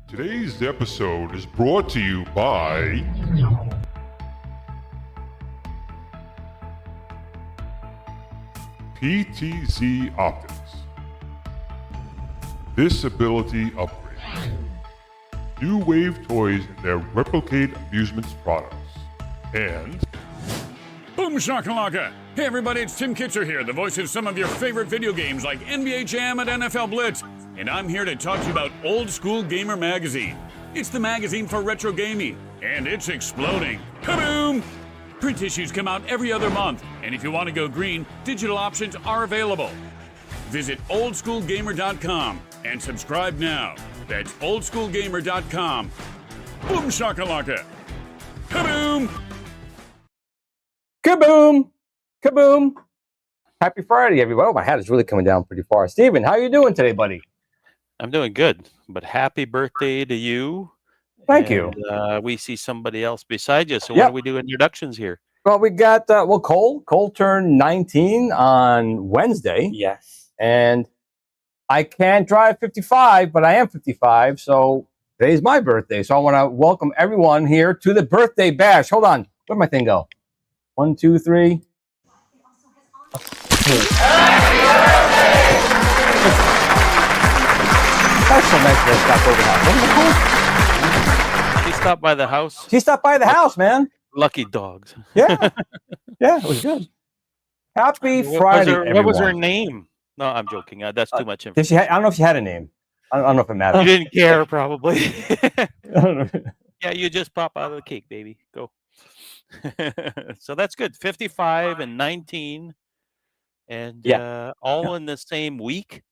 Today's episode is brought to you by PTZ Optics. Disability Upgrade. New Wave Toys and their Replicate Amusements products. And Boom shakalaka! Hey everybody, it's Tim Kitzer here, the voice of some of your favorite video games like NBA Jam and NFL Blitz. And I'm here to talk to you about Old School Gamer Magazine. It's the magazine for retro gaming, and it's exploding. Kaboom! Print issues come out every other month, and if you want to go green, digital options are available. Visit oldschoolgamer.com and subscribe now. That's oldschoolgamer.com. Boom shakalaka! Kaboom! Kaboom! Kaboom! Happy Friday, everybody. Oh, my hat is really coming down pretty far. Steven, how are you doing today, buddy? I'm doing good, but happy birthday to you. Thank you. We see somebody else beside you, so Yep. why don't we do introductions here? Well, we got, Cole. Cole turned 19 on Wednesday. Yes. And I can't drive 55, but I am 55, so today's my birthday. So I want to welcome everyone here to the birthday bash. Hold on. Where'd my thing go? 1, 2, 3. That's so nice that stopped over the house. She stopped by the house. She stopped by the house, man. Lucky dogs. Yeah. Yeah, it was good. Happy Friday, What was her everyone. name? No, I'm joking. That's too much Did information. she I don't know if she had a name. I don't know if it You matters. didn't care, probably. I don't know. Yeah, you just pop out of the cake, baby. Go. So that's good. 55 and 19. And all in the same week.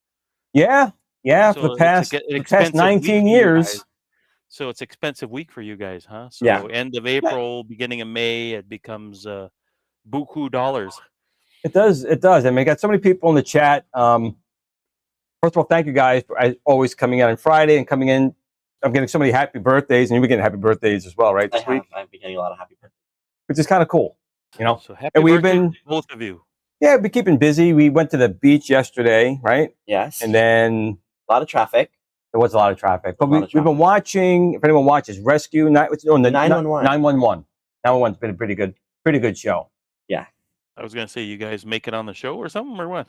Yeah. Yeah, So for the past, an the past expensive 19 week for you years. guys. So it's expensive week for you guys, huh? So Yeah. end of April, beginning of May, it becomes buku dollars. It does. It does. I mean, I got so many people in the chat. First of all, thank you guys for always coming in on Friday and coming in. I'm getting so many happy birthdays, and you've been getting happy birthdays as well, right? This week, I've been getting a lot of happy birthdays. which is kind of cool, you know. So happy And we've birthday been- to both of you. Yeah, we're keeping busy. We went to the beach yesterday, right? Yes. And then a lot of traffic. There was a lot of traffic. But A lot of we've been watching, if anyone watches, Rescue, 911. 911. 911's been a pretty good show. I was gonna say, you guys make it on the show or something, or what?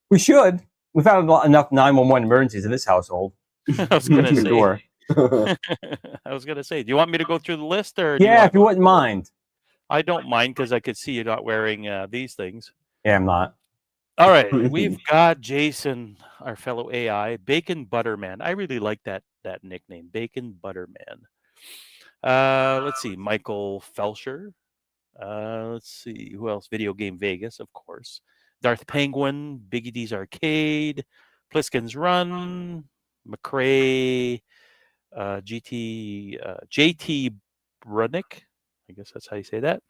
We should. We've had enough 911 emergencies in this household. I was gonna Your say. door. I was gonna say, do you want me to go through the list, or do Yeah, want if you wouldn't mind. I don't mind because I could see you not wearing these things. Yeah, I'm not. All right, we've got Jason, our fellow AI, Bacon Butterman. I really like that nickname, Bacon Butterman. Let's see, Michael Felsher. Let's see, who else? Video Game Vegas, of course. Darth Penguin, Biggie D's Arcade, Pliskin's Run, McCrae, JT Brudnick. I guess that's how you say that.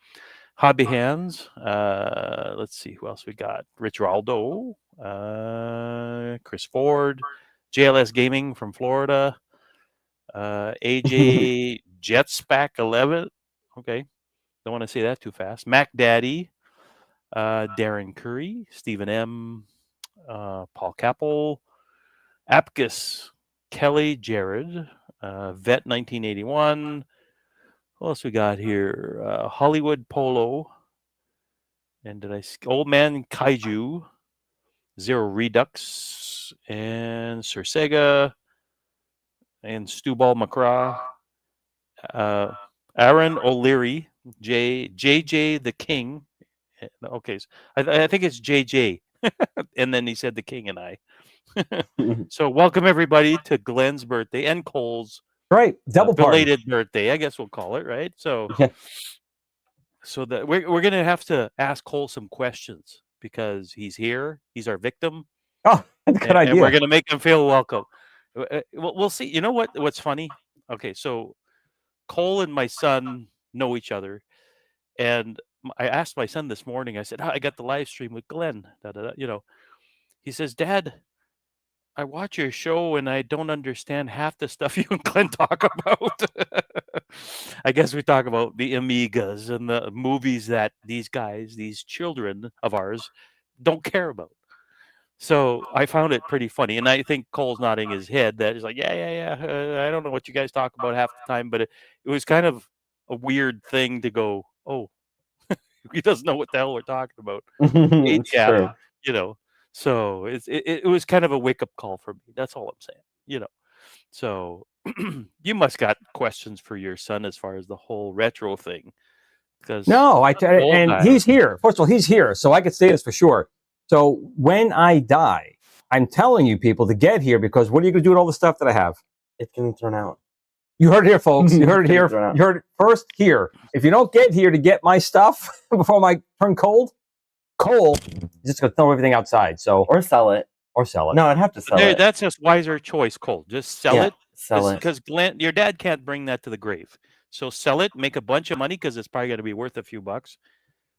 Hobby Hands. Let's see who else we got. Rich Raldo, Chris Ford, JLS Gaming from Florida, AJ Jetspack 11. Okay, don't want to say that too fast. Mac Daddy, Darren Curry, Stephen M, Paul Capel, Apkus, Kelly Jared, Vet 1981. What else we got here? Hollywood Polo. And Old Man Kaiju, Zero Redux, and Sir Sega, and Stewball McCraw, Aaron O'Leary, JJ the King. Okay, so I think it's JJ. And then he said the King and I. So welcome everybody to Glenn's birthday and Cole's Right, double party. belated birthday, I guess we'll call it, right? So, Yeah. so that we're gonna have to ask Cole some questions because he's here. He's our victim, Oh, that's a good and idea. we're gonna make him feel welcome. We'll see. You know what's funny? Okay, so Cole and my son know each other, and I asked my son this morning. I said, "I got the live stream with Glenn." You know, he says, "Dad, I watch your show and I don't understand half the stuff you and Glenn talk about." I guess we talk about the Amigas and the movies that these guys, these children of ours, don't care about. So I found it pretty funny. And I think Cole's nodding his head that he's like, yeah. I don't know what you guys talk about half the time, but it was kind of a weird thing to go, oh, he doesn't know what the hell we're talking about. It's Yeah, true. you know. So it was kind of a wake up call for me. That's all I'm saying. You know. So you must got questions for your son as far as the whole retro thing. Because No, old and guy. he's here. First of all, he's here, so I could say this for sure. So when I die, I'm telling you people to get here because what are you going to do with all the stuff that I have? It's getting thrown out. You heard it here, folks. You heard it here. Thrown out. You heard it first here. If you don't get here to get my stuff before I turn cold, Cole is just going to throw everything outside. So Or sell it. or sell it. No, I'd have to sell it. That's just wiser choice, Cole. Just sell Yeah, it. Sell it. Because Glenn, your dad can't bring that to the grave. So sell it, make a bunch of money because it's probably going to be worth a few bucks,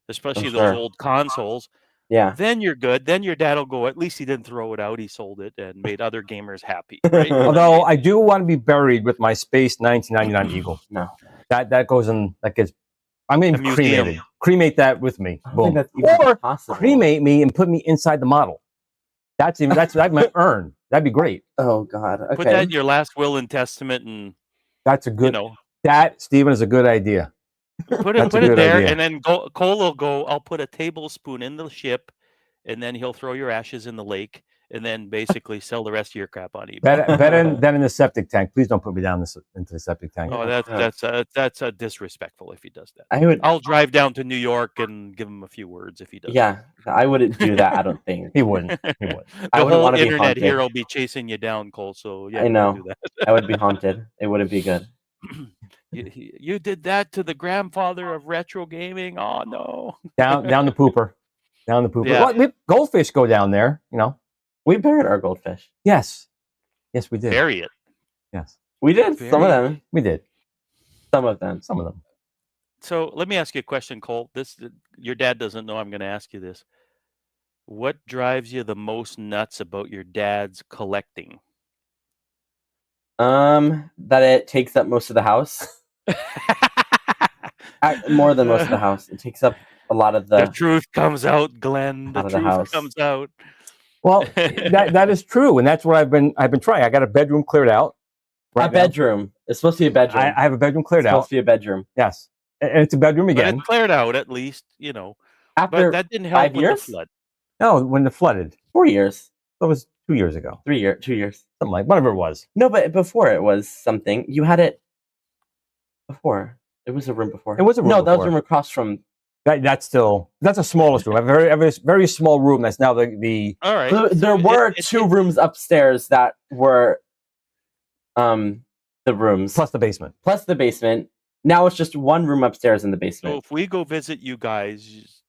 especially those sure. old consoles. Yeah. Then you're good. Then your dad will go, at least he didn't throw it out. He sold it and made other gamers happy. Right? Although I do want to be buried with my Space 1999 Eagle. No. That goes in. That gets. I'm going to A be museum. cremated. Cremate that with me. I don't think Boom. that's even Or possible. cremate me and put me inside the model. That's my urn. That'd be great. Oh God. Okay. Put that in your last will and testament, and That's a good. you know, That Stephen is a good idea. put That's a it good there, idea. and then Cole will go. I'll put a tablespoon in the ship, and then he'll throw your ashes in the lake, and then basically sell the rest of your crap on eBay. Better than in the septic tank. Please don't put me down into the septic tank. Oh, that's disrespectful if he does that. I would. I'll drive down to New York and give him a few words if he does. Yeah, I wouldn't do that. I don't think. He wouldn't. He would. The I wouldn't whole wanna be internet haunted. here will be chasing you down, Cole. So yeah, I don't know. do that. I would be haunted. It wouldn't be good. You did that to the grandfather of retro gaming. Oh no! Down the pooper. Down the pooper. Yeah. Well, goldfish go down there. You know. We buried our goldfish. Yes. Yes, we did. Bury it. Yes, We did. Some of them. we did. Some of them. Some of them. So let me ask you a question, Cole. Your dad doesn't know I'm going to ask you this. What drives you the most nuts about your dad's collecting? That it takes up most of the house. More than most of the house. It takes up a lot of The the. truth comes out, Glenn. The Out of the truth house. comes out. Well, that is true, and that's what I've been trying. I got a bedroom cleared out. A bedroom. It's supposed to be a bedroom. I have a bedroom cleared it's out. supposed to be a bedroom. Yes, and it's a bedroom But again. it cleared out at least, After But that didn't help 5 with years? the flood. No, when it flooded, 4 years. that was 2 years ago. 3 years. 2 years. Something like whatever it was. No, but before it was something. You had it before. It was a room before. It was a room No, that was before. a room across from. That's the smallest room. I have a very small room. That's now the All right. There were 2 rooms upstairs that were the rooms plus the basement. plus the basement. Now it's just one room upstairs in the So basement. if we go visit you guys,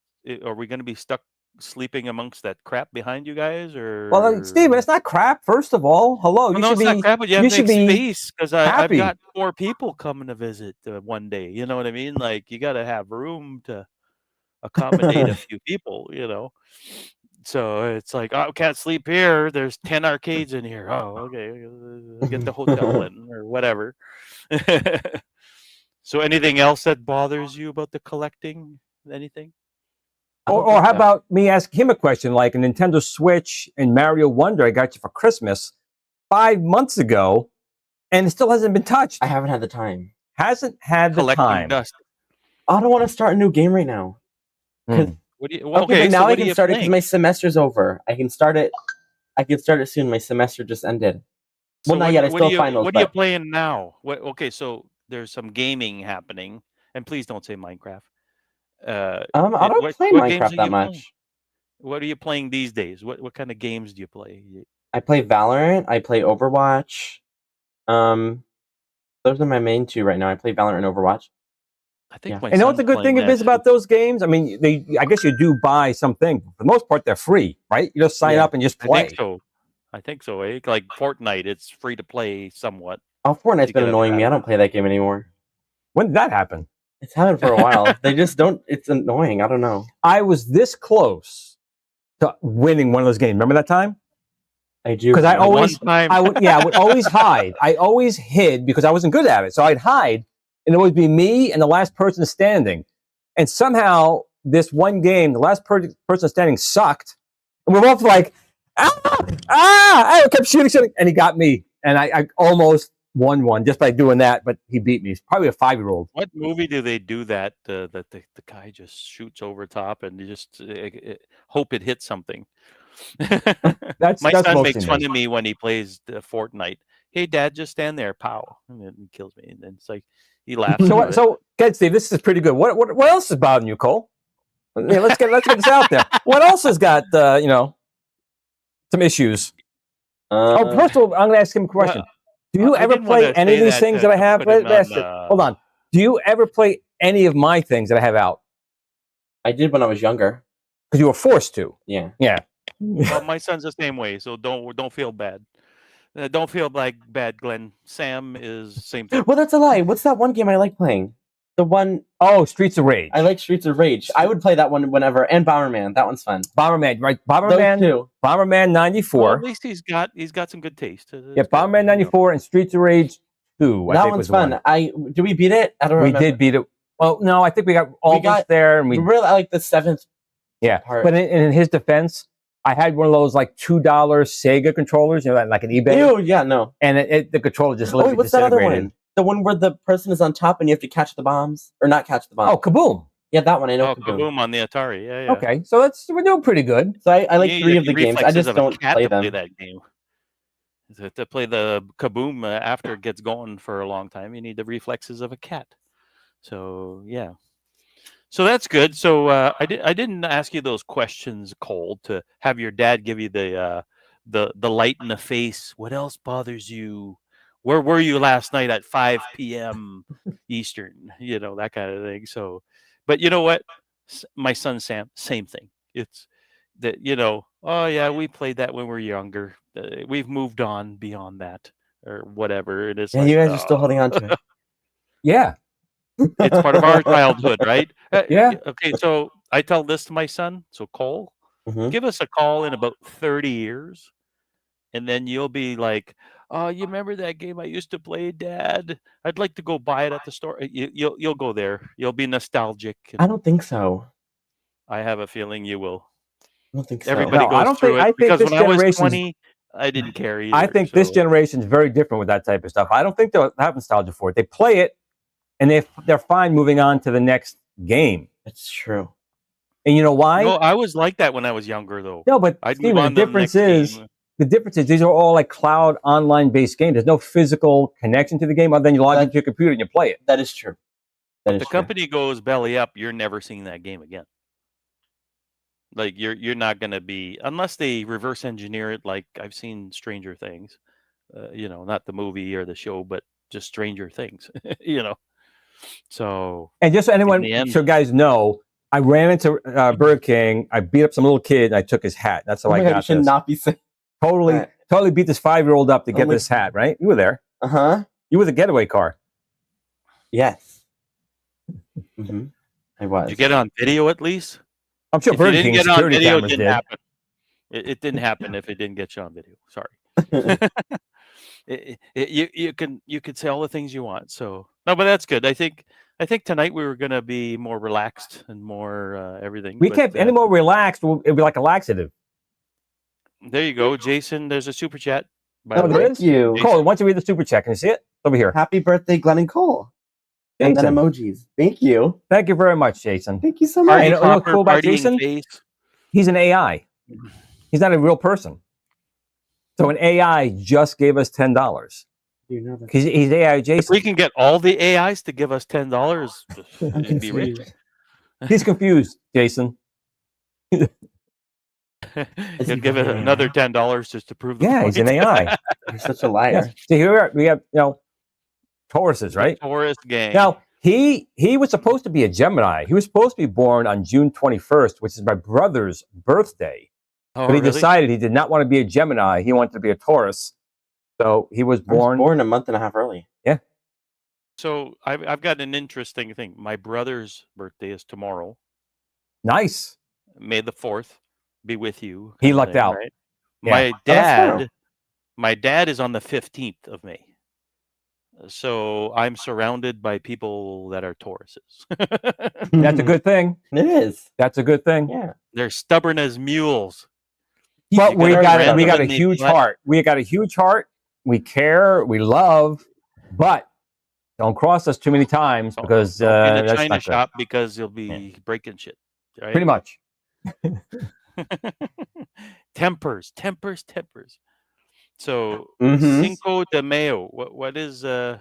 are we going to be stuck sleeping amongst that crap behind you guys, or? Well, Steven, it's not crap. First of all, hello. Well, no, it's not crap, but you have you to should make be space because I've happy. got 4 people coming to visit one day. You know what I mean? Like you got to have room to accommodate a few people. So it's like, oh, can't sleep here. There's 10 arcades in here. Oh, okay. Get the hotel in or whatever. So anything else that bothers you about the collecting? Anything? Or how about me ask him a question like a Nintendo Switch and Mario Wonder I got you for Christmas 5 months ago, and it still hasn't been touched. I haven't had the time. Hasn't had the Collecting time. dust. I don't want to start a new game right now. Hmm. What do you, Okay, but now I what are can you start it because playing? my semester's over. I can start it soon. My semester just ended. Well, not yet. I still have finals. What are you But playing now? Okay, so there's some gaming happening, and please don't say Minecraft. I don't what play games are Minecraft that you much. playing? What are you playing these days? What kind of games do you play? I play Valorant. I play Overwatch. Those are my main 2 right now. I play Valorant and Overwatch. I think Yeah. my And you know what the son's good playing thing that is about too. those games? I mean, I guess you do buy something. For the most part, they're free, right? You just sign Yeah. up and just I play. think so. Like Fortnite, it's free to play somewhat. Oh, Fortnite's You been get a annoying me. I battle. don't play that game anymore. When did that happen? It's happened for a while. They just don't. It's annoying. I don't know. I was this close to winning one of those games. Remember that time? I do. Because I The one always, time, I would always hide. I always hid because I wasn't good at it. So I'd hide, and it would be me and the last person standing. And somehow, this one game, the last person standing sucked, and we're both like, I kept shooting, and he got me, and I almost won one just by doing that. But he beat me. He's probably a 5-year-old. what movie do they do that? That the guy just shoots over top and you just hope it hits something. That's My son mostly makes fun me. of me when he plays Fortnite. Hey, Dad, just stand there, pow, and then he kills me. And then it's like he laughs. So, about it. so, okay, Steve, this is pretty good. What else is bothering you, Cole? Yeah, let's get this out there. What else has got some issues? First of all, I'm going to ask him a question. Do you I ever didn't wanna play any say of these that things to that I have? put him Hold on. Do you ever play any of my things that I have out? I did when I was younger. Because you were forced to. Yeah. Yeah. Well, my son's the same way, so don't feel bad. Don't feel like bad, Glenn. Sam is same thing. Well, that's a lie. What's that one game I like playing? The one Oh, Streets of Rage. I like, Streets of Rage. I would play that one whenever. And Bomberman. That one's fun. Bomberman, right? Those Bomberman 2. Bomberman Well, 94. at least he's got some good taste. Yeah, It's good, Bomberman 94 and Streets of Rage 2. I That think one's was the fun. one. Did we beat it? I don't We remember. did beat it. Well, no, I think we got almost got- there, and we Really, I like the 7th. yeah. part. But in his defense, I had one of those like $2 Sega controllers, like an eBay, Ew, yeah, no. and the controller just Oh, literally wait, what's that other disintegrated. one? The one where the person is on top and you have to catch the bombs? Or not catch the bombs? Oh, kaboom! Yeah, that one. I know. Oh, Kaboom. Kaboom on the Atari. Yeah, yeah. Okay, so we're doing pretty good. So I like You 3 need of the games. I reflexes just of a don't cat play to them. play that game. To play the Kaboom after it gets going for a long time, you need the reflexes of a cat. So yeah. So that's good. So I didn't ask you those questions, Cole, to have your dad give you the light in the face. What else bothers you? Where were you last night at 5 p.m. Eastern? That kind of thing. So, but you know what? My son Sam, same thing. It's that oh yeah, we played that when we were younger. We've moved on beyond that or whatever. It is. Yeah, like, you guys are still holding on to it. Yeah, it's part of our childhood, right? Yeah. Okay, so I tell this to my son. So Cole, Mhm. give us a call in about 30 years, and then you'll be like, "Oh, you remember that game I used to play, Dad? I'd like to go buy it at the store." You'll go there. You'll be nostalgic. I don't think so. I have a feeling you will. don't think so. Everybody No, I goes don't through think- it I think because this when I was generation's- 20, I didn't care either. I think this so- generation is very different with that type of stuff. I don't think they'll have nostalgia for it. They play it, and they're fine moving on to the next game. That's true. And you know why? No, I was like that when I was younger, though. No, but I'd Steven, move the on to the difference next is game. these are all like cloud online based games. There's no physical connection to the game other than you log into your computer and you play it. That is true. That is The true. company goes belly up, you're never seeing that game again. Like you're not going to be, unless they reverse engineer it. Like I've seen Stranger Things, not the movie or the show, but just Stranger Things. So And just so anyone, the end- so guys know, I ran into Burger King. I beat up some little kid. And I took his hat. That's how Oh I my God, you got should this. not be saying. Totally beat this 5-year-old up to get my this hat. Right? You were there. Uh-huh. You were the getaway car. Yes. Mm-hmm. I was. Did you get it on video at least? I'm sure If you Burger didn't King get it on security video, it cameras didn't did. happen. It didn't happen if it didn't get you on video. Sorry. You could say all the things you want. So no, but that's good. I think tonight we were going to be more relaxed and more everything. We but, can't any more relaxed. It'd be like a laxative. There you go, Jason. There's a super chat. By Oh, the there way. is? Thank you. Jason. Cole, why don't you read the super chat? Can you see it? Over here. Happy birthday, Glenn and Cole. And then Jason. emojis. Thank you. Thank you very much, Jason. Thank you so And much. Party you know what's popper, cool about partying Jason? face. He's an AI. He's not a real person. So an AI just gave us $10. You know that. He's AI If Jason. we can get all the AIs to give us $10, I'm it'd be rich. confused. He's confused, Jason. He'll give it another $10 just to prove the Yeah, point. he's an AI. You're such a liar. So here we have, Tauruses, right? Taurus gang. Now, he was supposed to be a Gemini. He was supposed to be born on June 21st, which is my brother's birthday. Oh, But he really? decided he did not want to be a Gemini. He wanted to be a Taurus. So he was I was born. born a month and a half early. So I've got an interesting thing. My brother's birthday is tomorrow. Nice. May the 4th be with you. He kind of lucked thing, out. right? Yeah. My dad is on the 15th of May. So I'm surrounded by people that are Tauruses. That's a good thing. It is. That's a good thing. Yeah. They're stubborn as mules. But You we gotta got random a and they huge let- heart. We got a huge heart. We care. We love. But don't cross us too many times because Don't be in the that's China not good. shop because you'll be breaking shit. Right? Pretty much. tempers. So Mhm. Cinco de Mayo. What is No,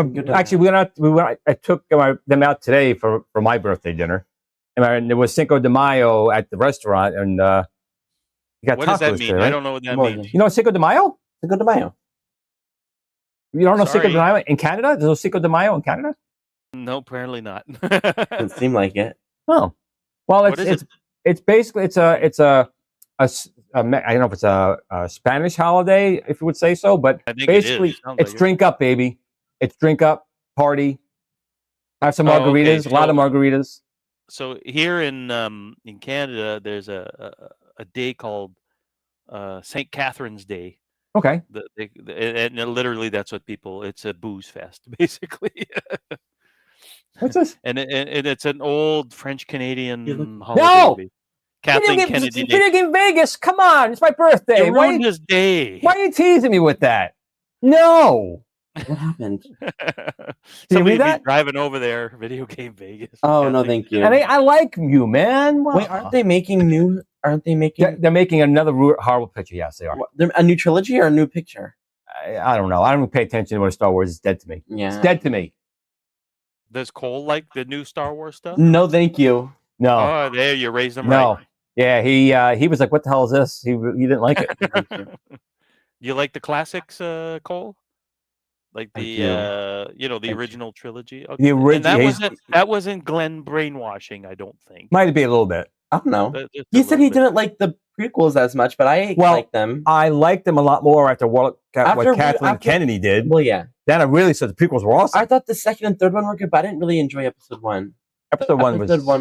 Good actually, I took them out today for my birthday dinner, and there was Cinco de Mayo at the restaurant, and you got what does that tacos mean? there, right? I don't know what that Morgan. means. You know Cinco de Mayo? Cinco de Mayo. You don't know Cinco de Sorry. Mayo in Canada? There's no Cinco de Mayo in Canada? No, apparently not. Doesn't seem like it. Oh, well, What is it's basically it's a I don't know if it's a Spanish holiday, if you would say so, but I think it basically is. Sounds it's like it. drink up, baby. It's drink up, party, have some Oh, okay, margaritas, a lot of so- margaritas. So here in Canada, there's a day called St. Catherine's Day. Okay. And literally that's what people. It's a booze fest, basically. What's this? and it's an old French Canadian look- holiday. No! baby. Kathleen Kennedy Day. Video game Vegas. Come on, it's my birthday. You Why, ruined his day. why are you teasing me with that? No. What happened? Somebody read that? be driving over there, video game Vegas. Oh no, Kathleen- thank you. And I like you, man. Well, Wait, aren't they making new? Aren't they making They're making another horrible picture. Yes, they are. a new trilogy or a new picture? I don't know. I don't even pay attention to what Star Wars is dead to me. It's Yeah. dead to me. Does Cole like the new Star Wars stuff? No, thank you. No. Oh, there you raised him No. right. Yeah, he was like, "What the hell is this?" He didn't like it. Thank you. You like the classics, Cole? Like I the do. the I do. original trilogy. The And original. that wasn't Glenn brainwashing, I don't think. Might be a little bit. I don't know. Just He a said he little bit. didn't like the prequels as much, but I Well, like them. I liked them a lot more after what After- Kathleen after- Kennedy did. Well, yeah. Then I really said the prequels were awesome. I thought the second and third one were good, but I didn't really enjoy episode one. Episode one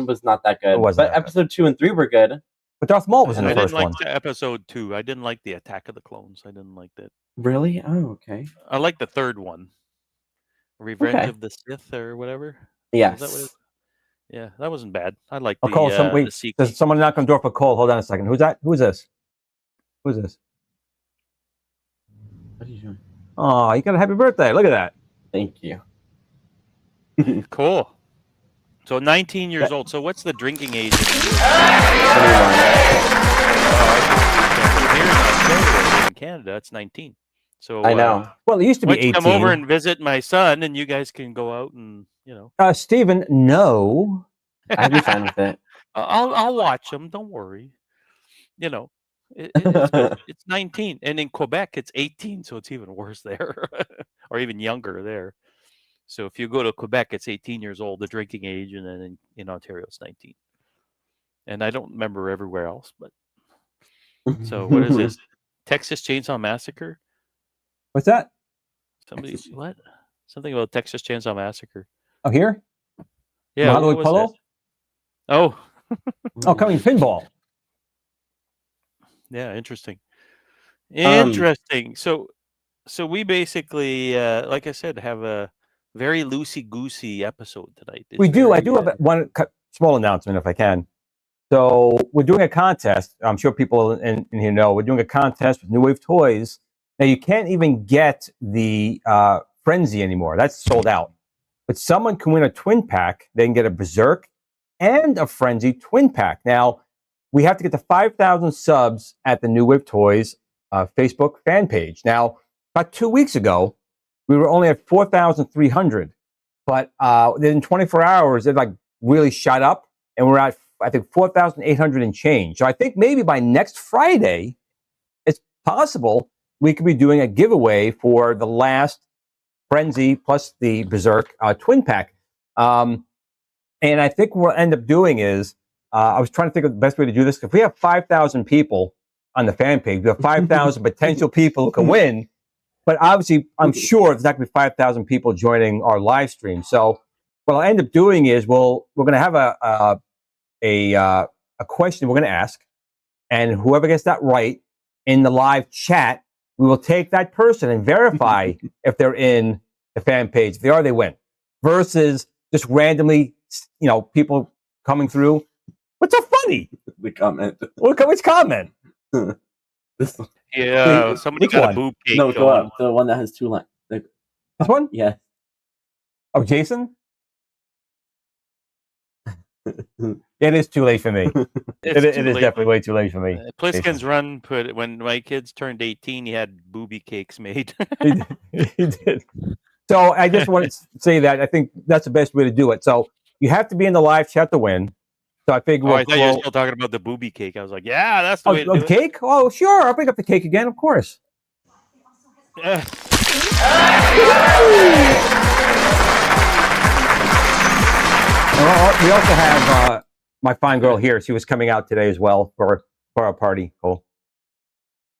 was, not that good. It wasn't But that good. episode 2 and 3 were good. but Darth Maul was in I the didn't first like one. the episode 2. I didn't like the Attack of the Clones. I didn't like that. Really? Oh, okay. I like the third one. Revenge Okay. of the Sith or whatever. Yes. Is that what it is? Yeah, that wasn't bad. I like I'll call some. the Wait, sequel. there's someone knock on the door for Cole. Hold on a second. Who's that? Who's this? Who's this? What are you doing? Oh, you got a happy birthday. Look at that. Thank you. Cool. So 19 years old. So what's the drinking age? In Canada, it's 19. So I know. Well, it used to be why don't you 18. come over and visit my son, and you guys can go out and Stephen, no. I'd be fine with it. I'll watch them. Don't worry. It's good. It's 19, and in Quebec it's 18, so it's even worse there, or even younger there. So if you go to Quebec, it's 18 years old, the drinking age, and then in Ontario it's 19. And I don't remember everywhere else, but so what is this? Texas Chainsaw Massacre? What's that? Somebody's what? Something about Texas Chainsaw Massacre. Oh, here? Yeah. Hollywood what was Polo? that? Oh. Oh, coming pinball. Yeah, interesting. Interesting. So we basically, like I said, have a very loosey-goosey episode tonight. It's We do. I very, do have one small announcement, if I can. So we're doing a contest. I'm sure people in here know. We're doing a contest with New Wave Toys. Now, you can't even get the Frenzy anymore. That's sold out. But someone can win a twin pack. They can get a Berserk and a Frenzy twin pack. Now, we have to get to 5,000 subs at the New Wave Toys Facebook fan page. Now, about 2 weeks ago, we were only at 4,300. But in 24 hours, it like really shot up. And we're at, I think, 4,800 and change. So I think maybe by next Friday, it's possible we could be doing a giveaway for the last Frenzy plus the Berserk twin pack. And I think what we'll end up doing is, I was trying to think of the best way to do this. If we have 5,000 people on the fan page, we have 5,000 potential people who can win. But obviously, I'm sure there's not going to be 5,000 people joining our live stream. So what I'll end up doing is we're going to have a question we're going to ask, and whoever gets that right in the live chat, we will take that person and verify if they're in the fan page. If they are, they win. Versus just randomly, people coming through. What's so funny? The comment. Which comment? This one. Yeah, Wait, somebody which got one? a boob cake. No, go up. The one that has two lines. This one? Yeah. Oh, Jason? It is too late for me. It is definitely way too late for me. Pliskin's Run put when my kids turned 18, he had booby cakes made. He did. So I just want to say that I think that's the best way to do it. So you have to be in the live chat to win. So I figured. I thought you were still talking about the booby cake. I was like, yeah, that's the way to do it. Cake? Oh, sure. I'll bring up the cake again, of course. Yeah. We also have my fine girl here. She was coming out today as well for our party. Cool.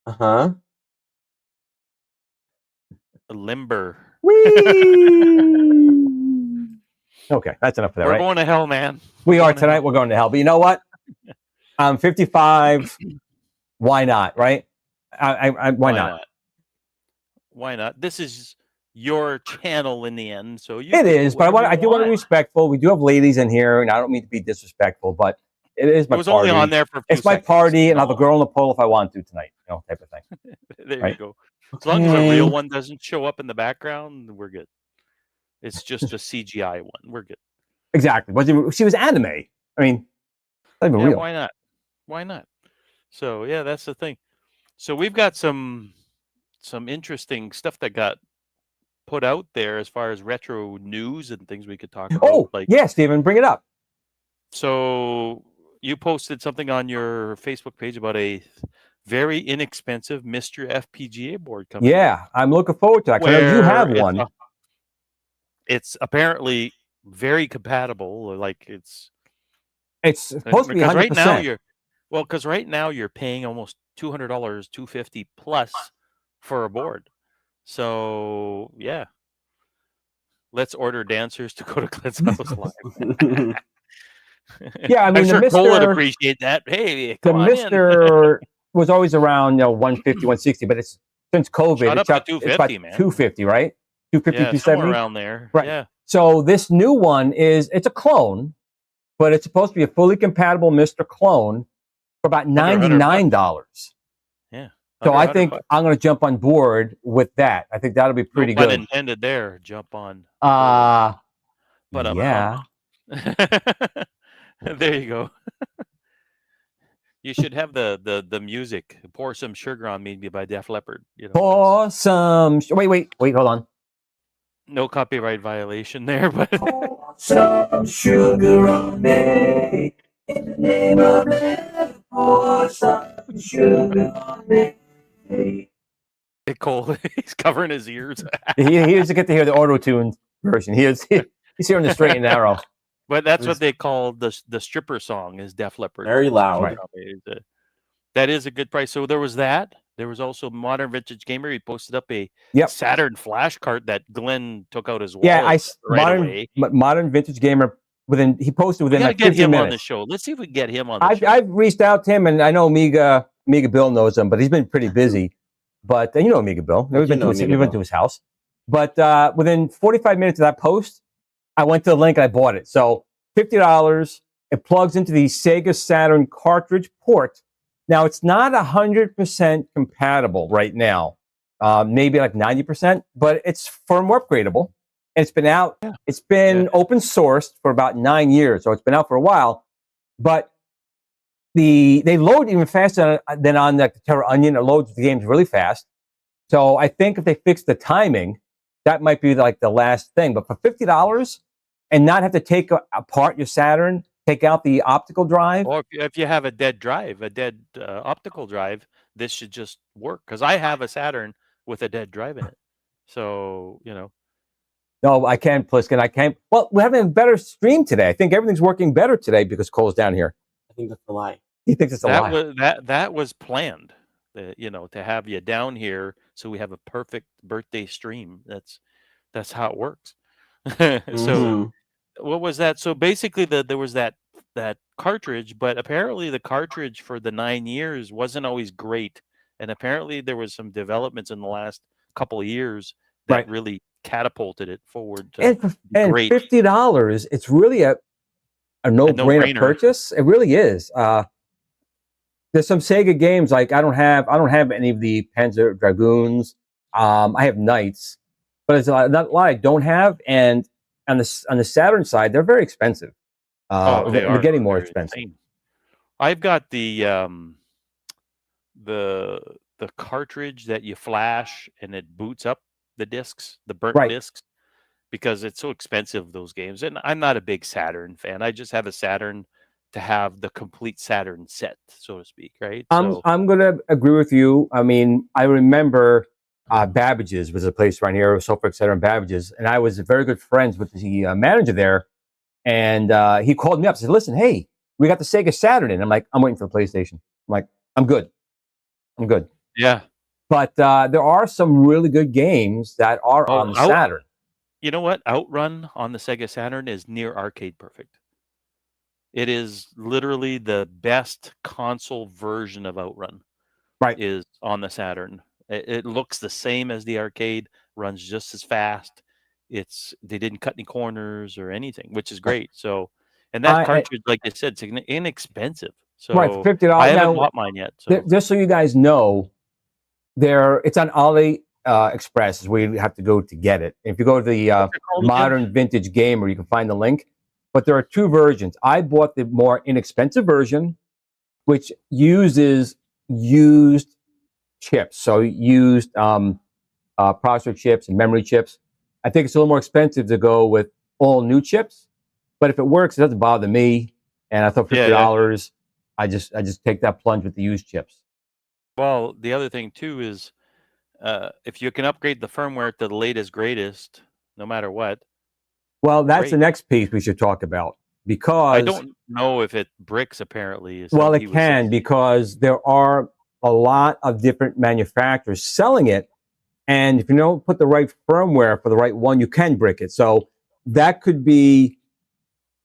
Uh-huh. Limber. Okay, that's enough of that, We're right? going to hell, man. We are tonight. We're going to hell. But you know what? I'm 55. Why not, right? Why not? Why not? This is your channel in the end, so you. It is, but I do want to be respectful. We do have ladies in here, and I don't mean to be disrespectful, but it is my It was party. only on there for a few It's my seconds. party, and I'll have a girl in the pole if I want to tonight, type of thing. There Right. you go. As long as a real one doesn't show up in the background, we're good. It's just a CGI one. We're good. Exactly. She was anime. I mean, not even real. Why not? Why not? So yeah, that's the thing. So we've got some interesting stuff that got put out there as far as retro news and things we could talk about. Oh, yeah, Steven, bring it up. So you posted something on your Facebook page about a very inexpensive Mr. FPGA board coming. Yeah, I'm looking forward to that. 'Cause I know you have one. It's apparently very compatible. Like it's supposed to be 100%. Because right now you're paying almost $200, $250 plus for a board. So yeah, let's order dancers to go to Glenn's house live. Yeah, I mean, I'm sure the Cole would Mr. appreciate that. Hey, The come on in. Mr. was always around 150, 160, but it's since COVID, Shot it's up up to it's about 250, man. 250, right? 250, Yeah, 270? somewhere around there. Right. Yeah. So this new one it's a clone, but it's supposed to be a fully compatible Mr. Clone for about $99. Yeah. So Under I think $100. I'm going to jump on board with that. I think that'll be pretty No pun good. intended there. Jump on. But Yeah. There you go. You should have the music. Pour Some Sugar on Me by Def Leppard. You know, pour some. Wait, hold on. no copyright violation there, but Pour some sugar on me. In the name of love, pour some sugar on me. Cole, he's covering his ears. He doesn't get to hear the auto-tuned version. He's hearing the straight and narrow. But that's what they call the stripper song is Def Leppard. Very loud. Right. That is a good price. So there was that. There was also Modern Vintage Gamer. He posted up a Yep. Saturn flash cart that Glenn took out his wallet Yeah, right away. Modern Vintage Gamer. He posted We within gotta like get 15 him minutes. on the show. Let's see if we can get him on the show. I've reached out to him, and I know Amiga Bill knows him, but he's been pretty busy. But you know Amiga Bill. We've been to his house. But within 45 minutes of that post, I went to the link and I bought it. So $50. It plugs into the Sega Saturn cartridge port. Now it's not 100% compatible right now. Maybe like 90%, but it's firmware upgradable. And it's been out. Yeah. It's been open sourced for about 9 years, so it's been out for a while. But they load even faster than on the Terra Onion. It loads the games really fast. So I think if they fix the timing, that might be like the last thing. But for $50 and not have to take apart your Saturn, take out the optical drive. Or if you have a dead drive, a dead optical drive, this should just work. Because I have a Saturn with a dead drive in it. So, you know. No, I can't, Pliskin. I can't. Well, we're having a better stream today. I think everything's working better today because Cole's down here. I think that's a lie. He thinks it's a lie. That was planned, you know, to have you down here so we have a perfect birthday stream. That's how it works. So what was that? So basically there was that cartridge, but apparently the cartridge for the 9 years wasn't always great. And apparently there was some developments in the last couple of years that really catapulted it forward to and great. $50, it's really a no-brainer purchase. It really is. There's some Sega games like I don't have any of the Panzer Dragoons. I have Knights, but it's a lot I don't have. And on the Saturn side, they're very expensive. They're getting more expensive. Insane. I've got the cartridge that you flash and it boots up the discs, the burnt discs, because it's so expensive, those games. And I'm not a big Saturn fan. I just have a Saturn to have the complete Saturn set, so to speak, right? I'm going to agree with you. I mean, I remember Babbage's was a place around here, Suffolk Saturn Babbage's, and I was very good friends with the manager there. And he called me up and said, listen, hey, we got the Sega Saturn in. I'm like, I'm waiting for the PlayStation. I'm like, I'm good. Yeah. But there are some really good games that are on the Saturn. You know what? Outrun on the Sega Saturn is near arcade perfect. It is literally the best console version of Outrun. Is on the Saturn. It looks the same as the arcade, runs just as fast. They didn't cut any corners or anything, which is great. So, and that cartridge, like I said, it's inexpensive. So for $50. I haven't bought mine yet. So. Just so you guys know, it's on AliExpress is where you have to go to get it. If you go to the Modern Vintage Gamer, you can find the link. But there are two versions. I bought the more inexpensive version, which uses used chips, so used processor chips and memory chips. I think it's a little more expensive to go with all new chips, but if it works, it doesn't bother me. And I thought $50, I just take that plunge with the used chips. Well, the other thing too is if you can upgrade the firmware to the latest, greatest, no matter what. Well, that's the next piece we should talk about, because I don't know if it bricks. Apparently, well, it can, because there are a lot of different manufacturers selling it, and if you don't put the right firmware for the right one, you can brick it. So that could be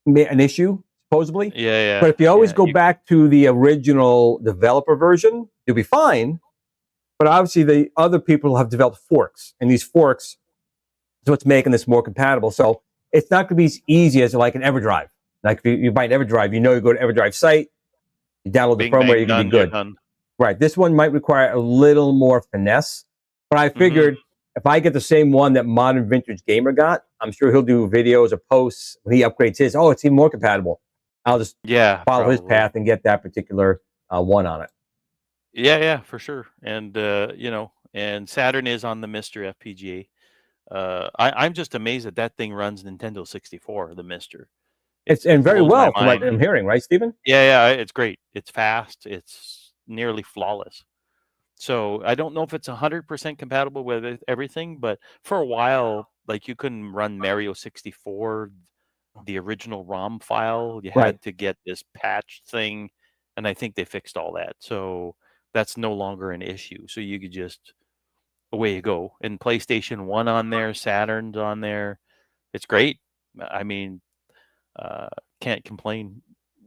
an issue, supposedly. Yeah. But if you always go back to the original developer version, you'll be fine. But obviously, the other people have developed forks, and these forks is what's making this more compatible. So it's not going to be as easy as like an EverDrive. Like if you buy an EverDrive, you go to EverDrive site, you download the Bing, firmware, bang, you can done, be you're good. done. Right. This one might require a little more finesse, but I figured if I get the same one that Modern Vintage Gamer got, I'm sure he'll do videos or posts when he upgrades his. Oh, it's even more compatible. I'll just follow his path and get that particular one on it. Yeah, for sure. And and Saturn is on the Mr. FPGA. I'm just amazed that thing runs Nintendo 64, the Mister. It's and very well from what I'm hearing, right, Stephen? Yeah, it's great. It's fast. It's nearly flawless. So I don't know if it's 100% compatible with everything, but for a while, like you couldn't run Mario 64, the original ROM file. You had to get this patch thing, and I think they fixed all that. So that's no longer an issue. So you could just away you go. And PlayStation 1 on there, Saturn's on there. It's great. I mean, can't complain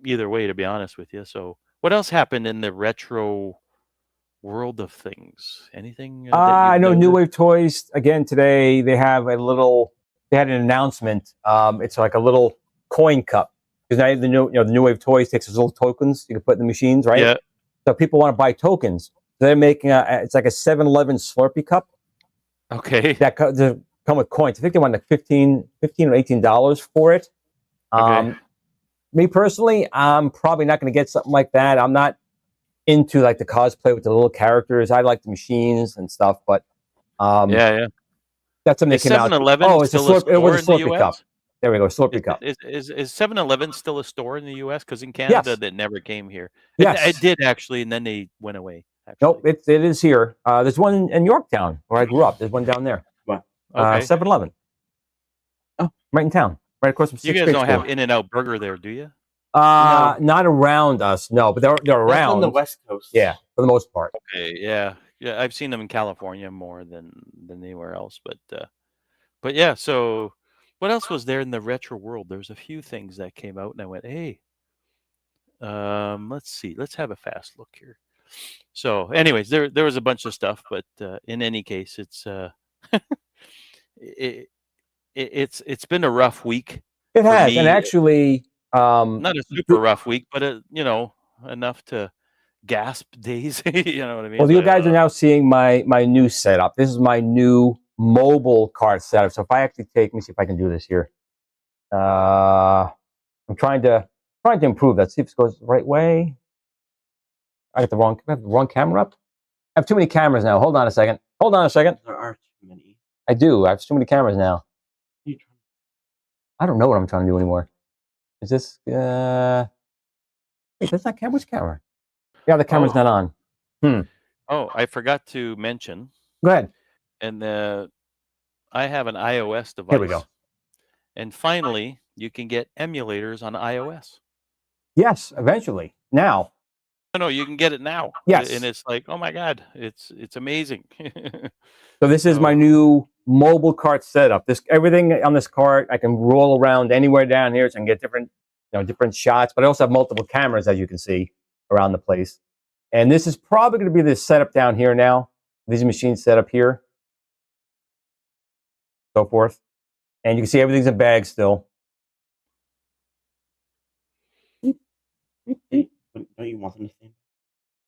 either way, to be honest with you. So what else happened in the retro world of things? Anything? I know New Wave Toys again today. They have they had an announcement. It's like a little coin cup because now the New Wave Toys takes those little tokens you can put in the machines, right? Yeah. So people want to buy tokens. So they're making it's like a 7-Eleven Slurpee cup. Okay. That come with coins. I think they want like $15 or $18 for it. Okay. Me personally, I'm probably not going to get something like that. I'm not into like the cosplay with the little characters. I like the machines and stuff, but yeah. That's something that came out. 7-Eleven Oh, it's it was a Slurpee cup. There we go, Slurpee cup. Is 7-Eleven still a store in the U.S.? Because in Canada, that never came here. Yes, it did actually, and then they went away. Actually. Nope, it is here. There's one in Yorktown where I grew up. There's one down there. What? 7-Eleven. Oh, right in town, right across from. You guys don't have In-N-Out Burger there, do you? No. Not around us, no, but they're around. On the West Coast. Yeah, for the most part. Okay, yeah. I've seen them in California more than anywhere else, but yeah. So, what else was there in the retro world? There's a few things that came out, and I went, hey. Let's see. Let's have a fast look here. So, anyways, there was a bunch of stuff, but in any case, it's it's been a rough week. It has, and actually, not a super rough week, but enough to gasp days. You know what I mean? Well, you guys are now seeing my new setup. This is my new mobile cart setup. So if I actually let me see if I can do this here. I'm trying to improve that. See if this goes the right way. I got the wrong camera up. I have too many cameras now. Hold on a second. There are too many. I do. I have too many cameras now. I don't know what I'm trying to do anymore. Is this? Wait, that's not camera. Which camera? Yeah, the camera's not on. Oh, I forgot to mention. Go ahead. And I have an iOS device. Here we go. And finally, you can get emulators on iOS. Yes, eventually. Now. No, you can get it now. Yes. And it's like, oh my God, it's amazing. So this is my new mobile cart setup. Everything on this cart, I can roll around anywhere down here, so I can get different shots. But I also have multiple cameras, as you can see, around the place. And this is probably going to be the setup down here now. These machines set up here, so forth. And you can see everything's in bags still. Don't you want them to stay?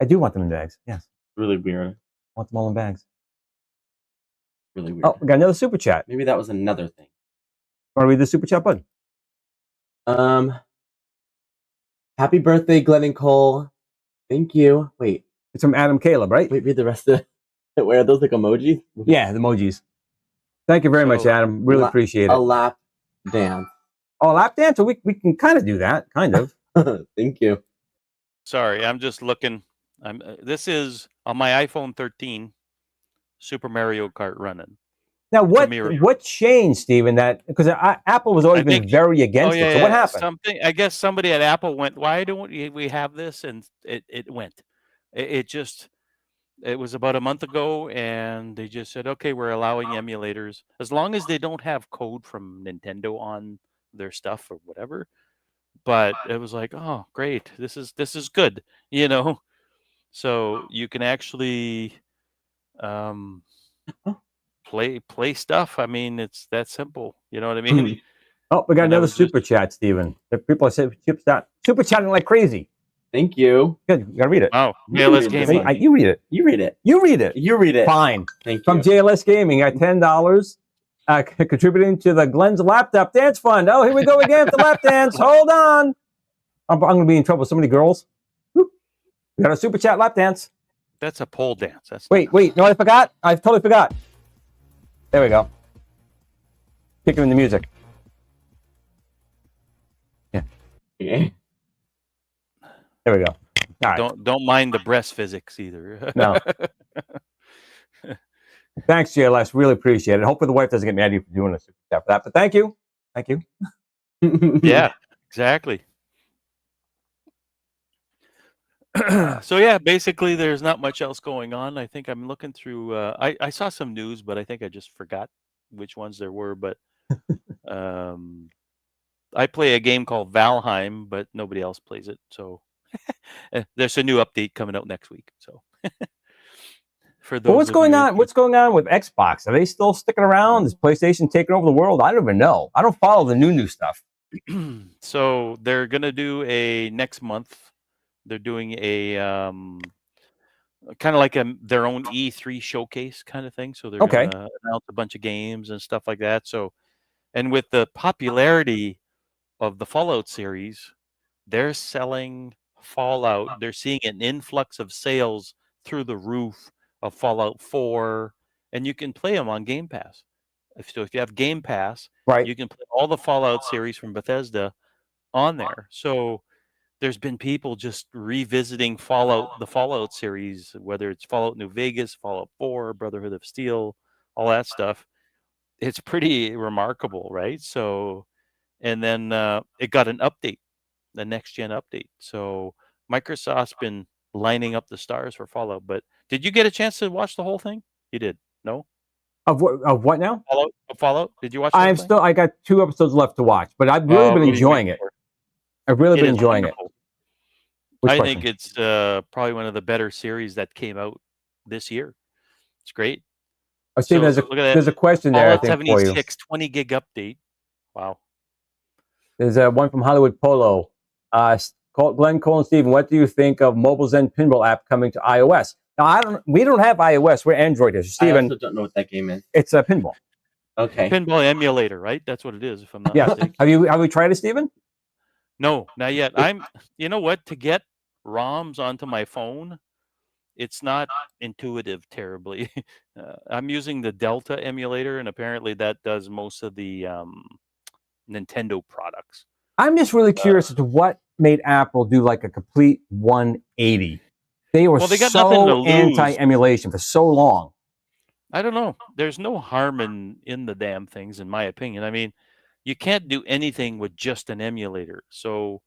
I do want them in bags. Yes. Really weird. I want them all in bags. Really weird. Oh, we got another super chat. Maybe that was another thing. Want to read the super chat, bud? Happy birthday, Glenn and Cole. Thank you. Wait. It's from Adam Caleb, right? Wait, read the rest of it. Where are those like emojis? Yeah, the emojis. Thank you very much, Adam. Really appreciate it. A lap dance. Oh, a lap dance? So we can kind of do that, kind of. Thank you. Sorry, I'm just looking. This is on my iPhone 13, Super Mario Kart running. Now, what changed, Stephen? That because Apple has always been very against it. So what happened? I guess somebody at Apple went, "Why don't we have this?" And it went. It was about a month ago, and they just said, "Okay, we're allowing emulators as long as they don't have code from Nintendo on their stuff or whatever." But it was like, oh, great, this is good, So you can actually play stuff. I mean, it's that simple. You know what I mean? Oh, we got And I another was just- super chat, Steven. The people are super chatting like crazy. Thank you. Good, you gotta read it. Wow. You JLS read this Gaming. one. You read it. You read it. You read it. You read it. Fine. Thank From you. JLS Gaming at $10, contributing to the Glenn's Laptop Dance Fund. Oh, here we go again with the lap dance. Hold on. I'm going to be in trouble with so many girls. Whoop. We got a super chat lap dance. That's a pole dance. That's Wait. No, I forgot. I totally forgot. There we go. Kick him in the music. Okay. There we go. All right. Don't mind the breast physics either. No. Thanks, JLS. Really appreciate it. Hopefully the wife doesn't get mad at you for doing a super chat for that. But thank you. Thank you. Yeah, exactly. So yeah, basically there's not much else going on. I think I'm looking through I saw some news, but I think I just forgot which ones there were. But I play a game called Valheim, but nobody else plays it. So there's a new update coming out next week. So for those Well, what's of going you- on? What's going on with Xbox? Are they still sticking around? Is PlayStation taking over the world? I don't even know. I don't follow the new stuff. So they're gonna do a next month. They're doing a kind of like their own E3 showcase kind of thing. So they're Okay. gonna announce a bunch of games and stuff like that. So, and with the popularity of the Fallout series, they're selling Fallout. They're seeing an influx of sales through the roof of Fallout 4, and you can play them on Game Pass. If you have Game Pass, Right. you can play all the Fallout series from Bethesda on there. So there's been people just revisiting the Fallout series, whether it's Fallout New Vegas, Fallout 4, Brotherhood of Steel, all that stuff. It's pretty remarkable, right? So, and then it got an update, the next gen update. So Microsoft's been lining up the stars for Fallout. But did you get a chance to watch the whole thing? You did? No? Of what now? Fallout? Did you watch the whole thing? I got 2 episodes left to watch, but I've really Oh, been what are you enjoying waiting it. for? I've really It been is enjoying wonderful. it. Which I question? think it's probably one of the better series that came out this year. It's great. Oh, Steve, So, look at that. there's a question there, I Fallout think, for you. 76 20 gig update. Wow. There's one from Hollywood Polo. Glenn, Cole, and Steven, what do you think of Mobile Zen Pinball app coming to iOS? Now, we don't have iOS. We're Android here. So, I Steven, also don't know what that game is. it's a pinball. Okay. Pinball emulator, right? That's what it is, if I'm not Yes. mistaken. Have you tried it, Steven? No, not yet. You know what? To get ROMs onto my phone, it's not intuitive terribly. I'm using the Delta emulator, and apparently that does most of the Nintendo products. I'm just really curious as to what made Apple do like a complete 180. They were Well, they got nothing to so lose. anti-emulation for so long. I don't know. There's no harm in the damn things, in my opinion. I mean, you can't do anything with just an emulator. So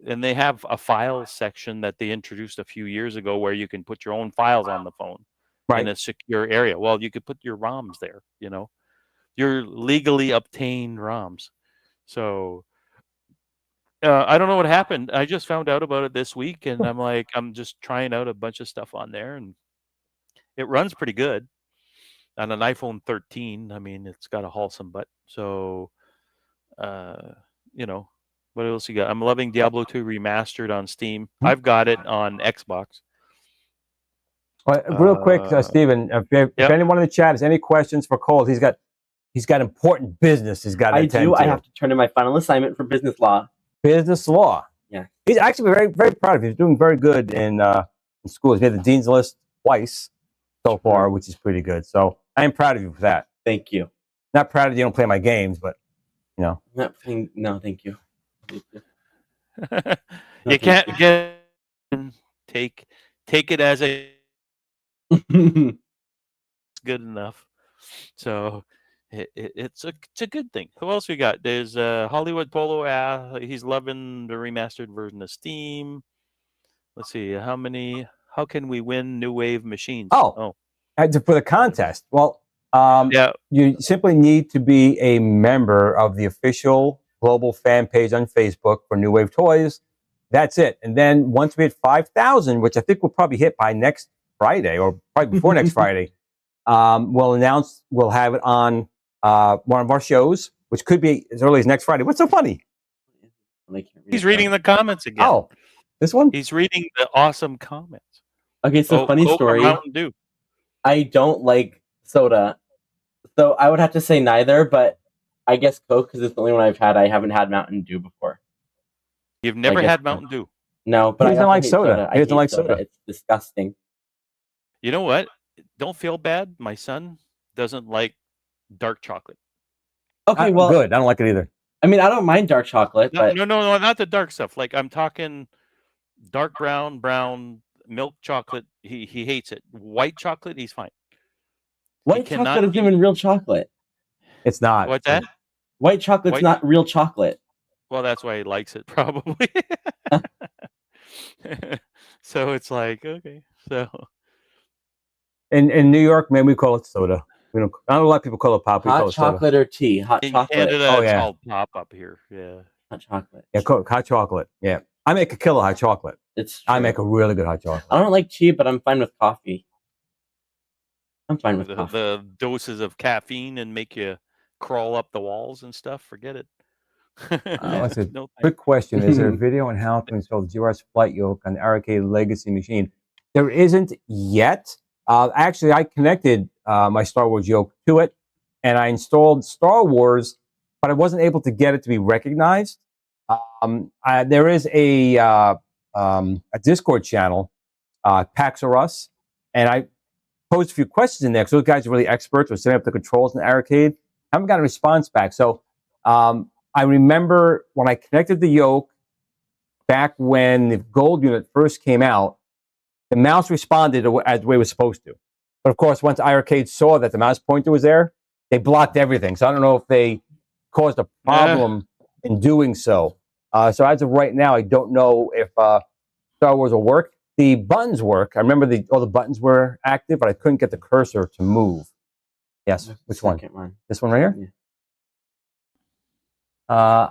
and they have a file section that they introduced a few years ago where you can put your own files on the phone in a secure area. Well, you could put your ROMs there, your legally obtained ROMs. So I don't know what happened. I just found out about it this week, and I'm just trying out a bunch of stuff on there, and it runs pretty good on an iPhone 13. I mean, it's got a wholesome butt. So, what else you got? I'm loving Diablo 2 Remastered on Steam. I've got it on Xbox. Well, real quick, Steven, if anyone in the chat has any questions for Cole, he's got important business he's got to attend to. I have to turn in my final assignment for business law. Business law. Yeah. He's actually very, very proud of you. He's doing very good in school. He's made the dean's list twice so far, which is pretty good. So I am proud of you for that. Thank you. Not proud of you don't play my games, but No, thank you. You can't take it as good enough. So it's a good thing. Who else we got? There's Hollywood Polo. He's loving the remastered version of Steam. Let's see how can we win New Wave machines? for the contest. Well, yeah, you simply need to be a member of the official global fan page on Facebook for New Wave Toys. That's it. And then once we hit 5,000, which I think we'll probably hit by next Friday or probably before next Friday, we'll have it on one of our shows which could be as early as next Friday. What's so funny? I can't read He's it, reading though. the comments again. Oh, this one? He's reading the awesome comments. Okay, so funny Coke or story. Mountain Dew. I don't like soda, so I would have to say neither. But I guess Coke because it's the only one I've had. I haven't had Mountain Dew before. You've never guess had so. Mountain Dew. No, but He I doesn't also like hate soda. I He doesn't hate like soda. It's disgusting. You know what? Don't feel bad. My son doesn't like dark chocolate. Okay, well, Good. I don't like it either. I mean, I don't mind dark chocolate, No, but no, not the dark stuff. Like I'm talking dark brown milk chocolate. He hates it. White chocolate, he's fine. white cannot chocolate isn't eat- even real chocolate. It's not. What's that? White chocolate's White- not real chocolate. Well, that's why he likes it, probably. So it's like, okay. So In New York, man, we call it soda. We don't. Not a lot of people call it pop. We call Hot it soda. chocolate or tea? Hot in chocolate. Canada, Oh, it's yeah. called pop up here. Yeah. Hot chocolate. Yeah, hot chocolate. Yeah, I make a killer hot chocolate. It's I true. make a really good hot chocolate. I don't like tea, but I'm fine with coffee. I'm fine with coffee. The doses of caffeine and make you crawl up the walls and stuff. Forget it. That's a No, quick question. Is there a video on how to install the GRS flight yoke on the R-Cade legacy machine? There isn't yet. Actually, I connected my Star Wars yoke to it, and I installed Star Wars, but I wasn't able to get it to be recognized. There is a Discord channel, Pax or Us, and I posed a few questions in there because those guys are really experts with setting up the controls in the R-Cade. I haven't got a response back. So I remember when I connected the yoke back when the gold unit first came out, the mouse responded as the way it was supposed to. But of course, once iiRcade saw that the mouse pointer was there, they blocked everything. So I don't know if they caused a problem in doing so. So as of right now, I don't know if Star Wars will work. The buttons work. I remember all the buttons were active, but I couldn't get the cursor to move. Yes, which one? This one right here? Yeah.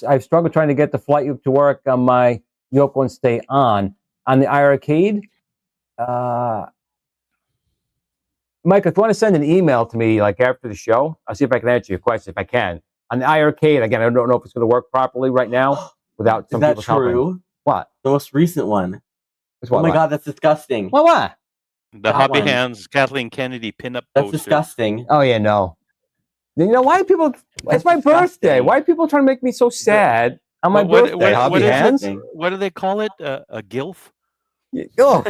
I've struggled trying to get the flight yoke to work on my yoke won't stay on. On the iiRcade, Mike, if you want to send an email to me like after the show, I'll see if I can answer your question if I can. On the iiRcade, again, I don't know if it's going to work properly right now without some Is that people's helping. true? What? The most recent one. Which Oh one? my What? god, that's disgusting. What? The That Hobby one. Hands Kathleen Kennedy pinup That's poster. disgusting. Oh yeah, no. You know why are people? It's my birthday. disgusting. Why are people trying to make me so sad on my birthday? Hobby what is Hands. it? What do they call it? A gilf? Oh,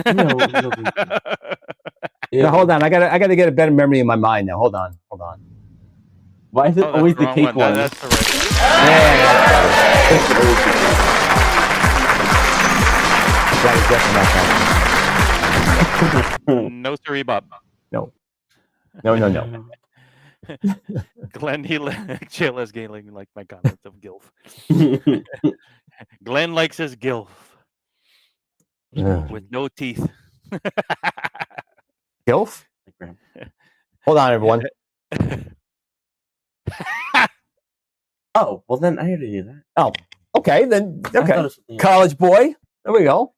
Ew. now, hold on. I gotta get a better memory in my mind now. Hold on. Why is it Oh, always that's the wrong cake one? That's the right one. No, sorry, Bob. No. Glenn, JLS Gailing like my comments of gilf. Glenn likes his gilf with no teeth. Gilf? Hold on, everyone. Oh, well then I had to do that. Oh, okay, then. I thought it Okay, was something else. college boy. There we go.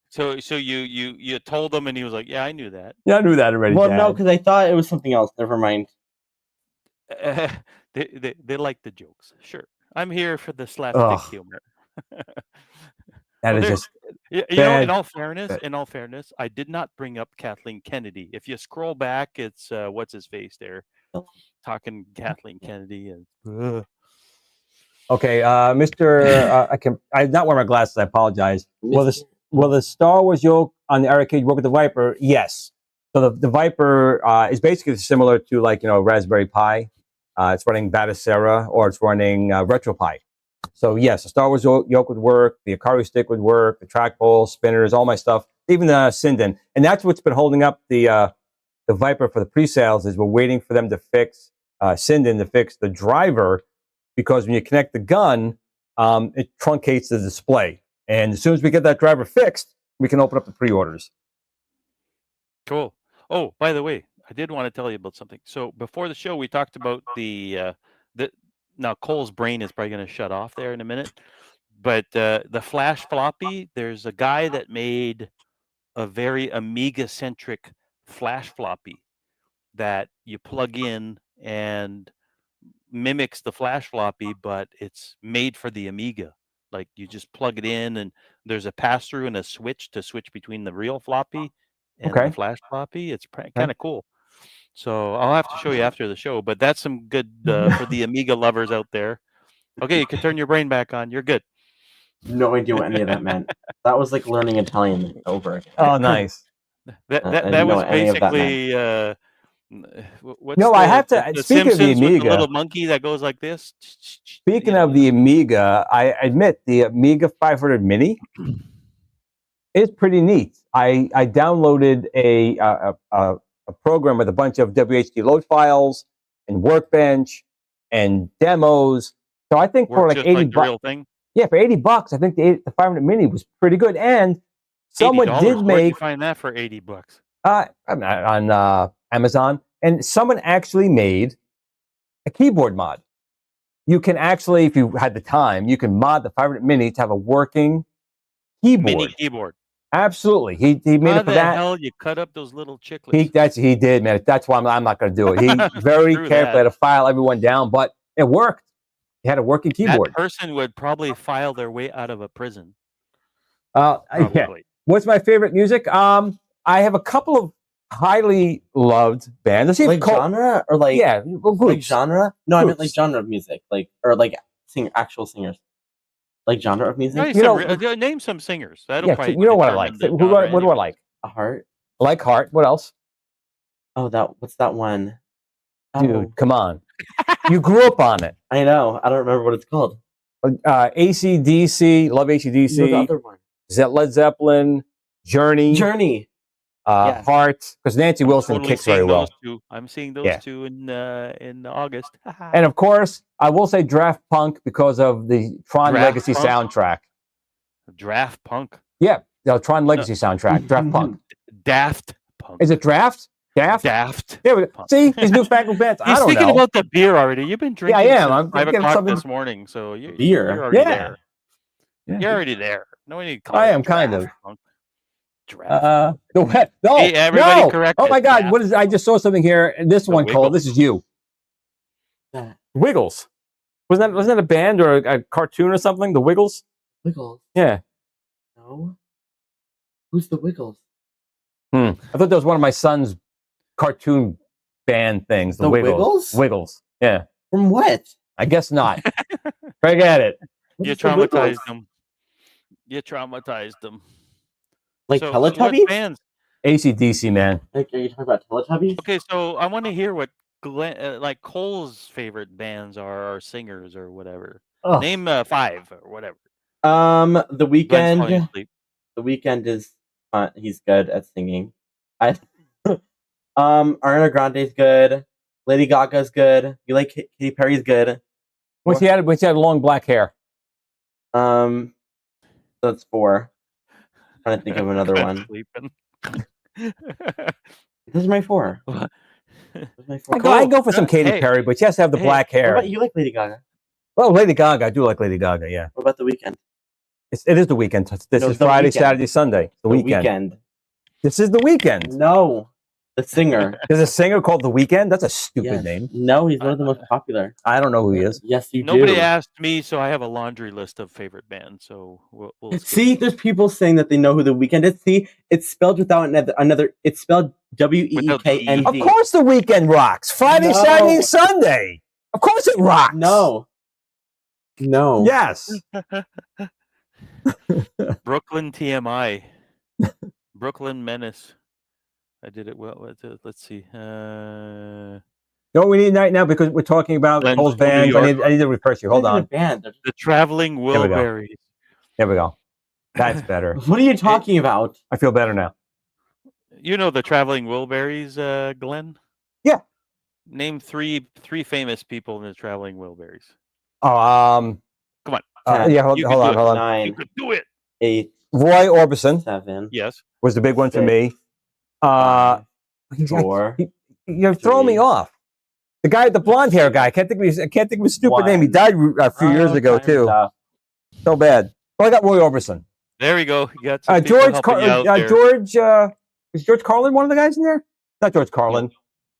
So you told him, and he was like, "Yeah, I knew that." Yeah, I knew that already. Well, Dad. no, because I thought it was something else. Never mind. They like the jokes. Sure, I'm here for the slapstick Ugh. humor. That is there- just. You know, Bad. in all fairness, I did not bring up Kathleen Kennedy. If you scroll back, it's what's his face there, talking Kathleen Kennedy and. Okay, Mr. I'm not wearing my glasses. I apologize. Will the Star Wars yoke on the iiRcade work with the Viper? Yes. So the Viper is basically similar to Raspberry Pi. It's running Batacera or it's running RetroPie. So yes, the Star Wars yoke would work. The Ikari stick would work. The trackball, spinners, all my stuff, even the Sinden, and that's what's been holding up the Viper for the pre-sales. Is we're waiting for them to fix Sinden to fix the driver. Because when you connect the gun, it truncates the display. And as soon as we get that driver fixed, we can open up the pre-orders. Cool. Oh, by the way, I did want to tell you about something. So before the show, we talked about the now Cole's brain is probably going to shut off there in a minute, but the flash floppy. There's a guy that made a very Amiga-centric flash floppy that you plug in and mimics the flash floppy, but it's made for the Amiga. Like you just plug it in, and there's a pass through and a switch to switch between the real floppy and Okay. the flash floppy. It's kind of cool. So I'll have to show you after the show. But that's some good for the Amiga lovers out there. Okay, you can turn your brain back on. You're good. No idea what any of that meant. That was like learning Italian over again. Oh, nice. That I that didn't know was what any of that basically. What's No, I have to. the Speaking of the Simpsons with Amiga, the little monkey that goes like this? speaking You know, of the Amiga, I admit the Amiga 500 Mini is pretty neat. I downloaded a program with a bunch of WHD load files and Workbench and demos. So I think for works like just 80 like the bucks, real thing. yeah, for 80 bucks, I think the 500 Mini was pretty good. And someone $80. did Where'd make you find that for 80 bucks? I'm on Amazon, and someone actually made a keyboard mod. You can actually, if you had the time, you can mod the 500 Mini to have a working keyboard. Mini keyboard. Absolutely, he made How it for the that. hell you cut up those little chiclets? He did, man. That's why I'm not going to do it. He very Screw carefully that. had to file everyone down, but it worked. He had a working keyboard. That person would probably file their way out of a prison. Yeah. Probably. What's my favorite music? I have a couple of highly loved bands. Let's see if Like genre or like well, like groups. genre? No, I meant like Groups. genre of music, like or like actual singers. Like genre of music. Name some singers. That'll Yeah, probably you know what I like. determine the genre What do I anyway. like? A heart. I like Heart. What else? Oh, what's that one? Dude, Oh, come on. You grew up on it. I know. I don't remember what it's called. AC/DC, love No, the AC/DC, other one. Led Zeppelin, Journey, Journey. Yes. Heart, because Nancy Wilson Totally kicks very seeing well. those two. I'm seeing those Yeah. two in August. And of course, I will say Draft Punk because of the Tron Draft Legacy Punk? soundtrack. Draft Punk. Yeah, the Tron Legacy soundtrack, Draft Punk. Daft Punk. Is it Draft? Daft? Daft? Yeah, Punk. see, these newfangled bands. I He's don't thinking know. about the beer already. You've been drinking I am. since I'm 5 getting o'clock something- this morning, so you're Beer? already Yeah. there. Yeah. You're already there. No need to call I it am kind of. Draft Punk. Draft. No, Hey, everybody no. correct Oh my it, God, Draft. what is? I just saw something here. This The one, Cole. Wiggles. This is you. Wiggles. Wasn't that a band or a cartoon or something? The Wiggles. Wiggles. Yeah. No. Who's the Wiggles? I thought that was one of my son's cartoon band things. The The Wiggles. Wiggles? Wiggles. Yeah. From what? I guess not. Forget it. What You is the Wiggles? traumatized them. You traumatized them. Like So what Teletubbies? bands? AC/DC, man. Like, are you talking about Teletubbies? Okay, so I want to hear what like Cole's favorite bands are, or singers, or whatever. Ugh. Name 5 or whatever. The Glenn's Weekend. falling asleep. The Weekend is he's good at singing. Ariana Grande's good. Lady Gaga's good. You like Katy Perry's good. When she had long black hair. So that's 4. Trying to think of another Glenn's one. sleeping. This is my 4. What? This is my 4. I go for some Katy Hey. Perry, but she has to have the Hey, black What hair. about you? Like Lady Gaga? Well, Lady Gaga. I do like Lady Gaga. Yeah. What about The Weekend? It is the weekend. This No, is The Friday, Weekend. Saturday, Sunday. The weekend. This is the weekend. No, the singer. There's a singer called The Weekend. That's a stupid Yes. name. No, he's one of the most popular. I don't know who he is. Yes, you Nobody do. asked me, so I have a laundry list of favorite bands. So we'll skip See, there's people saying that they know who The Weekend is. See, it's spelled without another. It's spelled WEEKND. Of course, The Weekend rocks. Friday, No. Saturday, and Sunday. Of course, it rocks. No. No. Yes. Brooklyn TMI, Brooklyn Menace. I did it well. Let's see. No, we need right now because we're talking about Glenn's Cole's from New bands. York. I need to refresh you. Hold They're in a on. band. They're The Traveling we go. Wilburys. There we go. That's better. What are you talking about? I feel better now. You know the Traveling Wilburys, Glenn? Yeah. Name three famous people in the Traveling Wilburys. Oh, Come on. yeah. Hold You on. can do it. Hold on. 9, You could do it. 8, Roy Orbison 7, Yes. was the big one for 6, me. 4. You're throwing me 3, off. The guy, the blonde hair guy. I can't think of his stupid name. He 1. died a few years ago Time's too. up. So bad. Well, I got Roy Orbison. There we go. You got some people George. helping you out there. George. Is George Carlin one of the guys in there? Not George Carlin.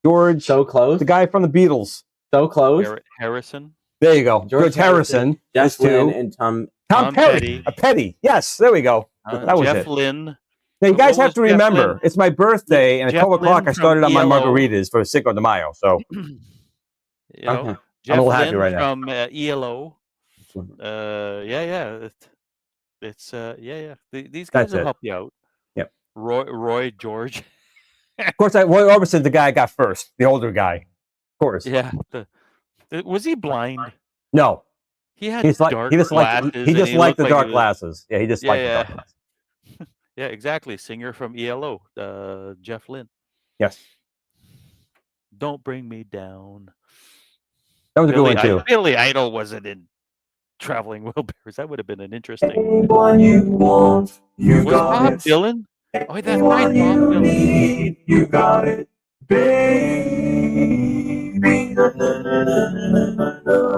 George. So close. The guy from the Beatles. So close. Harrison. There you go. George Harrison. Jeff is two. Lynne, and Tom. Tom Petty. Petty. Yes, there we go. That was Jeff it. Lynne. Now, you guys What have to was Jeff remember, Lynne? it's my birthday, and at Jeff 12 o'clock, Lynne I started on from my ELO. margaritas for Cinco de Mayo. So, You know, Okay. Jeff a little happy Lynne right now. from ELO. Yeah. It's These guys That's will it. help you out. Yep. Roy George. of course, Roy Orbison's the guy I got first, the older guy. Of course. Yeah. Was he blind? No. He had He's like dark he just liked glasses. he just and liked the looked dark he was- glasses. Yeah, he just liked the dark Yeah. glasses. Yeah, exactly. Singer from ELO, Jeff Lynne. Yes. Don't bring me down. That was a good one too. Billy Idol wasn't in Traveling Wilburys. That would have been an interesting. Anyone you want, you Was got Bob it. Dylan? Oh, that's right, Anyone Bob you Dylan. need, you got it, baby.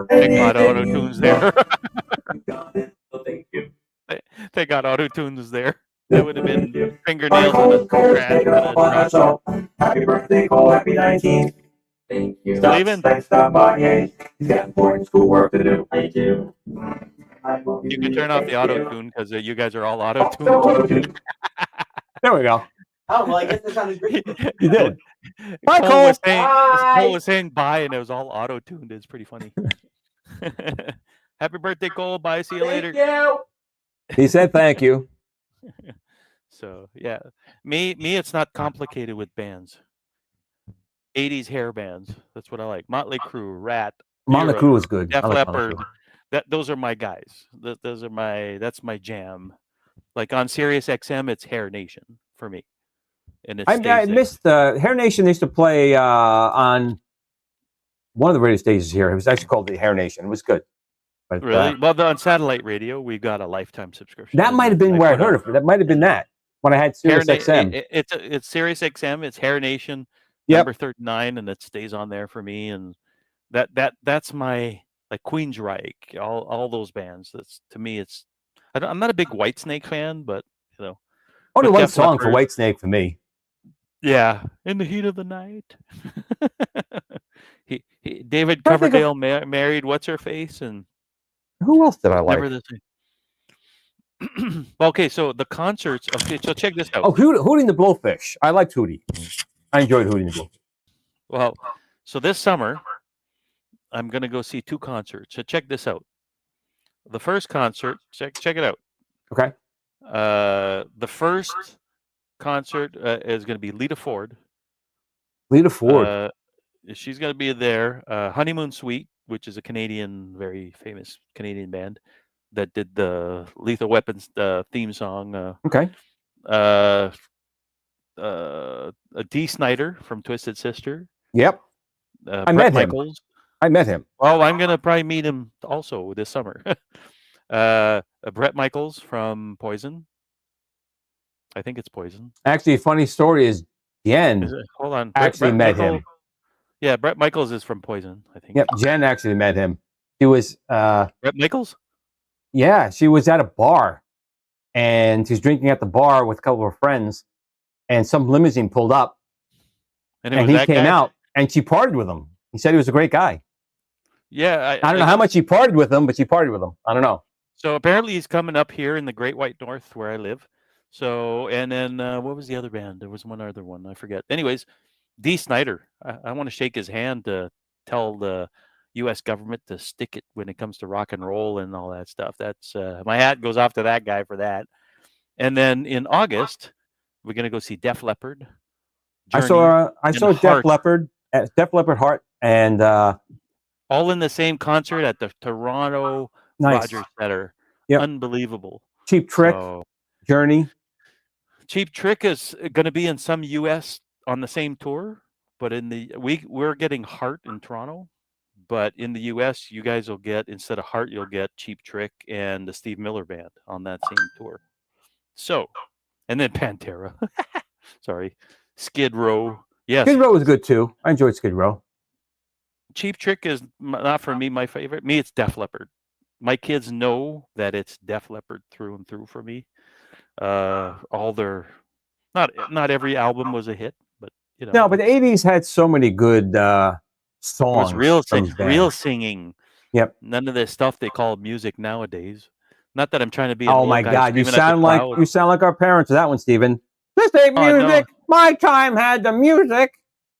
They got auto tunes there. You got it. Oh, thank you. They got auto tunes there. That would have been Thank you. fingernails Cole, and a scratch take it and off a on drop. us all. Happy birthday, Cole. Happy 19th. Thank you. Leaving? Stop by, hey. He's got important schoolwork to do. I do. You can turn off the auto tune because you guys are all auto tuned. There we go. Oh well, I guess that sounded great. You did. Bye, Cole Cole. was saying, Bye. Cole was saying bye, and it was all auto tuned. It's pretty funny. Happy birthday, Cole. Bye. See you later. Thank you. He said thank you. So yeah, me, it's not complicated with bands. 80s hair bands. That's what I like. Motley Crue, Rat, Motley Era, Crue was good. Def I like Motley Leppard. Crue. Those are my guys. That's my jam. Like on Sirius XM, it's Hair Nation for me. And it I stays missed Hair Nation used to play on one of the radio stations here. It was actually called the Hair Nation. It was good. But, really? Well, on satellite radio, we got a lifetime subscription. that might have been where I heard of it. That might have been that when I had Hair Sirius XM. It's Sirius XM. It's Hair Nation, Yep. number 39, and it stays on there for me. And that's my like Queensryche, all those bands. That's to me. I'm not a big Whitesnake fan, but you know. Only but one Def song for Leppard- Whitesnake for me. Yeah, in the heat of the night. David I think Coverdale married what's her face and Who else did I like? never the same. Okay, so the concerts. Okay, so check this out. Oh, Hootie and the Blowfish. I liked Hootie. I enjoyed Hootie and the Blowfish. Well, so this summer, I'm gonna go see 2 concerts. So check this out. The first concert, check it out. Okay. The first concert is gonna be Lita Ford. Lita Ford. She's gonna be there. Honeymoon Suite, which is a very famous Canadian band that did the Lethal Weapons theme song. Okay. Dee Snider from Twisted Sister. Yep. Brett met him. Michaels. I met him. Oh, I'm gonna probably meet him also this summer. Brett Michaels from Poison. I think it's Poison. Actually, a funny story is Jen Hold on. actually met him. Michaels- Yeah, Brett Michaels is from Poison, I think. Yep. Jen actually met him. She was Brett Michaels? yeah, she was at a bar and she's drinking at the bar with a couple of her friends, and some limousine pulled up And, it and was he that came guy? out and she partied with him. He said he was a great guy. Yeah. I don't know how much she partied with him, but she partied with him. I don't know. So apparently he's coming up here in the Great White North where I live. So, and then what was the other band? There was one other one. I forget. Anyways, Dee Snider. I want to shake his hand to tell the U.S. government to stick it when it comes to rock and roll and all that stuff. That's my hat goes off to that guy for that. And then in August, we're gonna go see Def Leppard. I Journey, saw and Def Heart. Leppard, Heart, and all in the same concert at the Toronto nice. Rogers Center. Yep. Unbelievable. Cheap Trick, So, Journey. Cheap Trick is going to be in some U.S. on the same tour, but in the we're getting Heart in Toronto, but in the U.S. you guys will get, instead of Heart, you'll get Cheap Trick and the Steve Miller Band on that same tour. So, and then Pantera. Sorry, Skid Row. Yes, Skid Row was good too. I enjoyed Skid Row. Cheap Trick is not for me my favorite. Me, it's Def Leppard. My kids know that it's Def Leppard through and through for me. All their not every album was a hit, but you know. No, but the '80s had so many good songs real from his band. real singing. Yep. None of this stuff they call music nowadays. Not that I'm trying to be an Oh old my guy God, you screaming at the sound like clouds. our parents. That one, Steven. This ain't Oh, I know. music. My time had the music.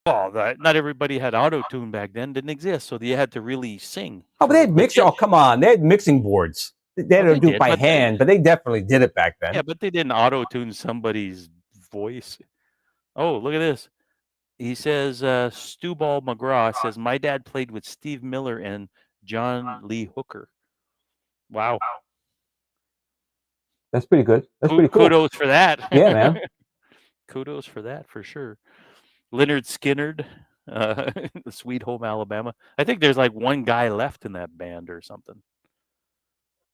Well, not everybody had auto tune back then. Didn't exist, so you had to really sing. Oh, but they had for mixer. legit. Oh, come on. They had mixing boards. They had Well, to they do it did, by but hand, but they definitely did it back then. yeah, but they didn't auto tune somebody's voice. Oh, look at this. He says, Stu Ball McGraw says, my dad played with Steve Miller and John Lee Hooker. Wow. That's pretty good. That's pretty cool. Kudos for that. Yeah, man. Kudos for that, for sure. Leonard Skinnard, Sweet Home Alabama. I think there's like one guy left in that band or something.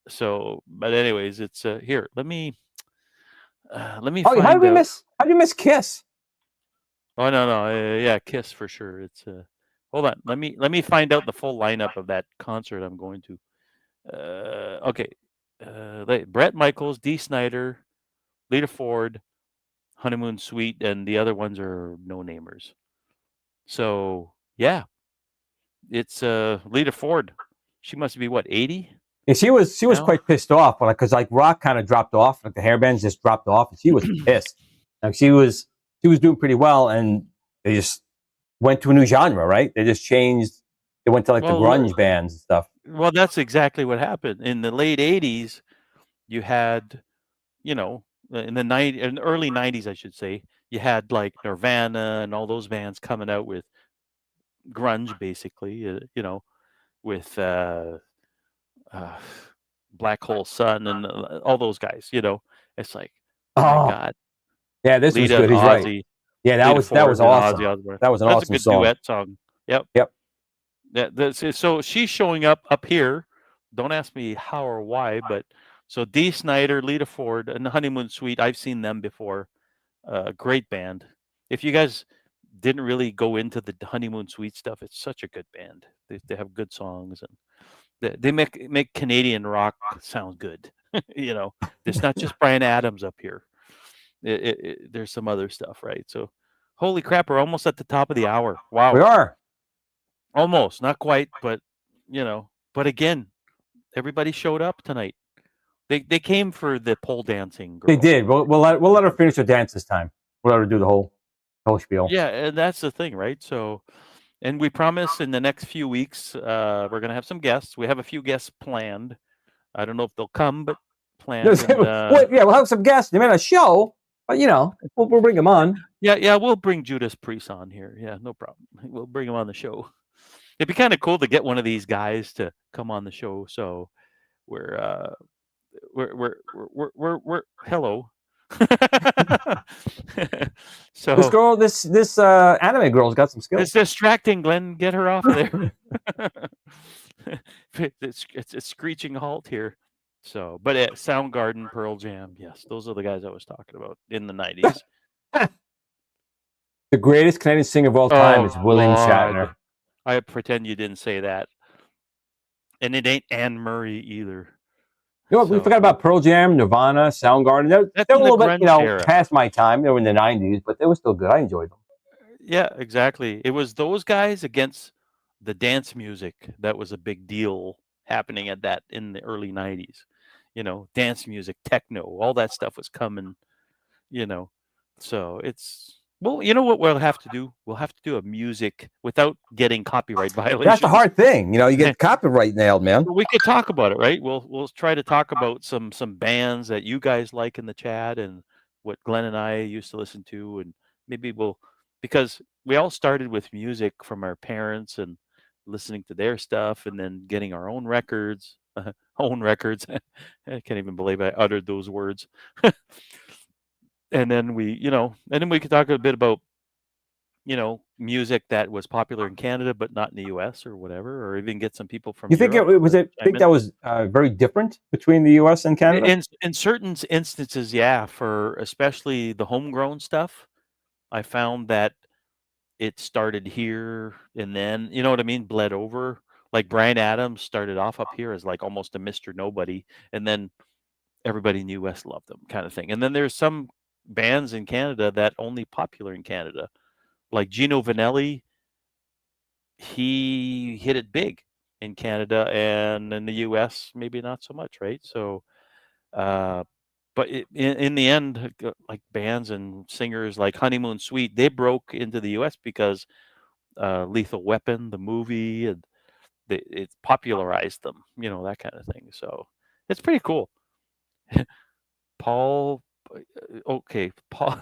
So, but anyways, it's here. Let me Oh, find how did you miss Kiss? Oh no, yeah, Kiss for sure. It's hold on. Let me find out the full lineup of that concert I'm going to. Okay. Brett Michaels, Dee Snider, Lita Ford, Honeymoon Suite, and the other ones are no-namers. So, yeah. It's Lita Ford. She must be what, 80? Yeah, she was now? quite pissed off, because like rock kind of dropped off, like the hairbands just dropped off, and she was pissed. Like she was doing pretty well, and they just went to a new genre, right? They just changed. They went to like the grunge bands and stuff. Well, that's exactly what happened. In the late 80s, you had, in the early 90s, I should say, you had like Nirvana and all those bands coming out with grunge, basically, with Black Hole Sun and all those guys, It's like, oh my God. Yeah, this Lita was good. He's Ozzy, right. Yeah, that Lita was Ford awesome. Ozzy Osbourne. That was an That's awesome a good song. duet song. Yep. Yeah, so she's showing up here. Don't ask me how or why, but so Dee Snider, Lita Ford, and the Honeymoon Suite. I've seen them before. Great band. If you guys didn't really go into the Honeymoon Suite stuff, it's such a good band. They have good songs, and they make Canadian rock sound good. It's not just Bryan Adams up here. There's some other stuff, right? So, holy crap, we're almost at the top of the hour. Wow. We are. Almost, not quite, but but again, everybody showed up tonight. They came for the pole dancing girl. They did. We'll let her finish her dance this time. We'll let her do the whole spiel. Yeah, and that's the thing, right? So, and we promise in the next few weeks, we're gonna have some guests. We have a few guests planned. I don't know if they'll come, but planned. We'll have some guests. They made a show, but we'll bring them on. Yeah, we'll bring Judas Priest on here. Yeah, no problem. We'll bring him on the show. It'd be kind of cool to get one of these guys to come on the show. So we're hello. So this anime girl's got some skills. It's distracting, Glenn. Get her off of there. It's a screeching halt here. So, but Soundgarden, Pearl Jam, yes, those are the guys I was talking about in the 90s. The greatest Canadian singer of all time is William Shatner. I pretend you didn't say that. And it ain't Anne Murray either. We forgot about Pearl Jam, Nirvana, Soundgarden. They're a little bit, past my time. They were in the 90s, but they were still good. I enjoyed them. Yeah, exactly. It was those guys against the dance music that was a big deal happening in the early 90s. Dance music, techno, all that stuff was coming, So it's... Well, you know what we'll have to do? We'll have to do a music without getting copyright violations. That's the hard thing. You get copyright nailed, man. We could talk about it, right? We'll try to talk about some bands that you guys like in the chat and what Glenn and I used to listen to, and maybe because we all started with music from our parents and listening to their stuff, and then getting our own records. Own records. I can't even believe I uttered those words. And then we could talk a bit about, music that was popular in Canada but not in the U.S. or whatever, or even get some people from. You think that was very different between the U.S. and Canada? In certain instances, yeah. For especially the homegrown stuff, I found that it started here and then, you know what I mean, bled over. Like Bryan Adams started off up here as like almost a Mr. Nobody, and then everybody in the U.S. loved them, kind of thing. And then there's some bands in Canada that only popular in Canada, like Gino Vanelli. he hit it big in Canada, and in the US, maybe not so much, right? So, but in the end, like bands and singers like Honeymoon Suite, they broke into the US because Lethal Weapon, the movie, and it popularized them, that kind of thing. So it's pretty cool. Paul, okay, Paul,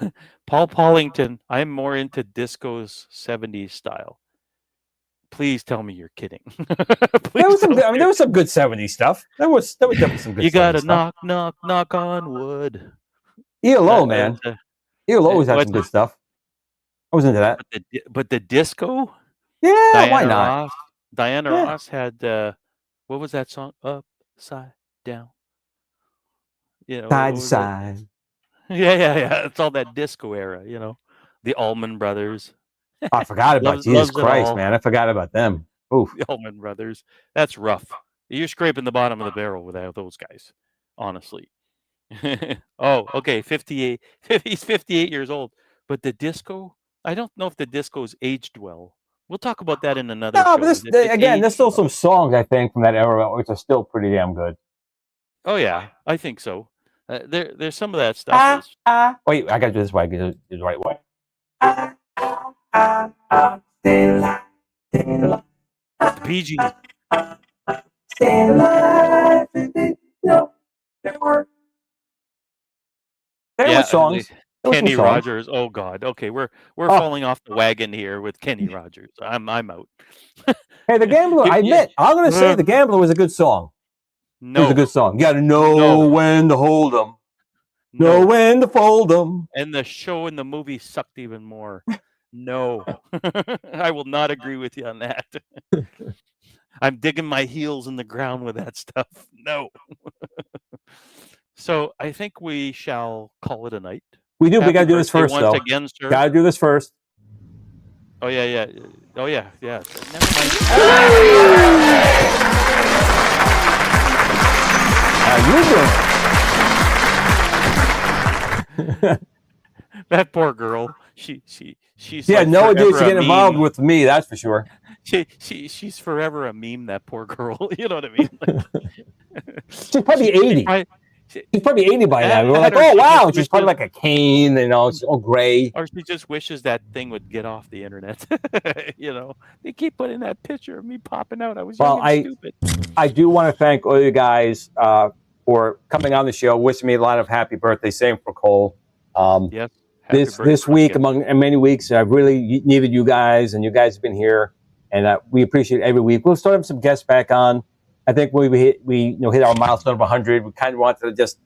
Paul Paulington. I'm more into disco's 70s style. Please tell me you're kidding. There was some. There was some good '70s stuff. There was definitely some good. You gotta 70s stuff. knock on wood. ELO, man. ELO always had what's some good stuff. I was into that. But the disco. Yeah, why not? Diana Yeah. Ross had what was that song? Upside down. Side what to was that? side. Yeah. It's all that disco era, The Allman Brothers. I forgot about Loves Jesus it Christ, all. man. I forgot about them. Oof. The Allman Brothers. That's rough. You're scraping the bottom of the barrel without those guys, honestly. Oh, okay. 58. He's 58 years old. But the disco, I don't know if the disco's aged well. We'll talk about that in another No, show. but this, If it's again, there's aged still well. some songs I think from that era which are still pretty damn good. Oh yeah, I think so. There's some of that stuff. Is, Wait, I gotta do this way. I gotta do it the right way. the Bee Gees. There were songs. There were some Kenny songs. Rogers. Oh God. Okay, we're falling off the wagon here with Kenny Rogers. I'm out. Hey, The Gambler. I admit, I'm gonna say The Gambler was a good song. It was a good song. You gotta know when to hold them, know when to fold them. And the show and the movie sucked even more. No, I will not agree with you on that. I'm digging my heels in the ground with that stuff. No. So I think we shall call it a night. We do. We Happy gotta do this birthday first, though. once again, sir. Gotta do this first. Oh yeah. Oh yeah. Never mind. How you doing? That poor girl. She's She had no idea forever to get a involved meme. with me. That's for sure. She's forever a meme. That poor girl. You know what I mean? She's probably 80. She's probably 80 by now. We're like, oh wow, she's probably like a cane, she's all gray. Or she just wishes that thing would get off the internet. They keep putting that picture of me popping out. I was young and stupid. I do want to thank all you guys for coming on the show, wishing me a lot of happy birthday. Same for Cole. Yes. This week, among many weeks, I've really needed you guys, and you guys have been here, and we appreciate it every week. We'll start having some guests back on. I think we hit our milestone of 100. We kind of wanted to just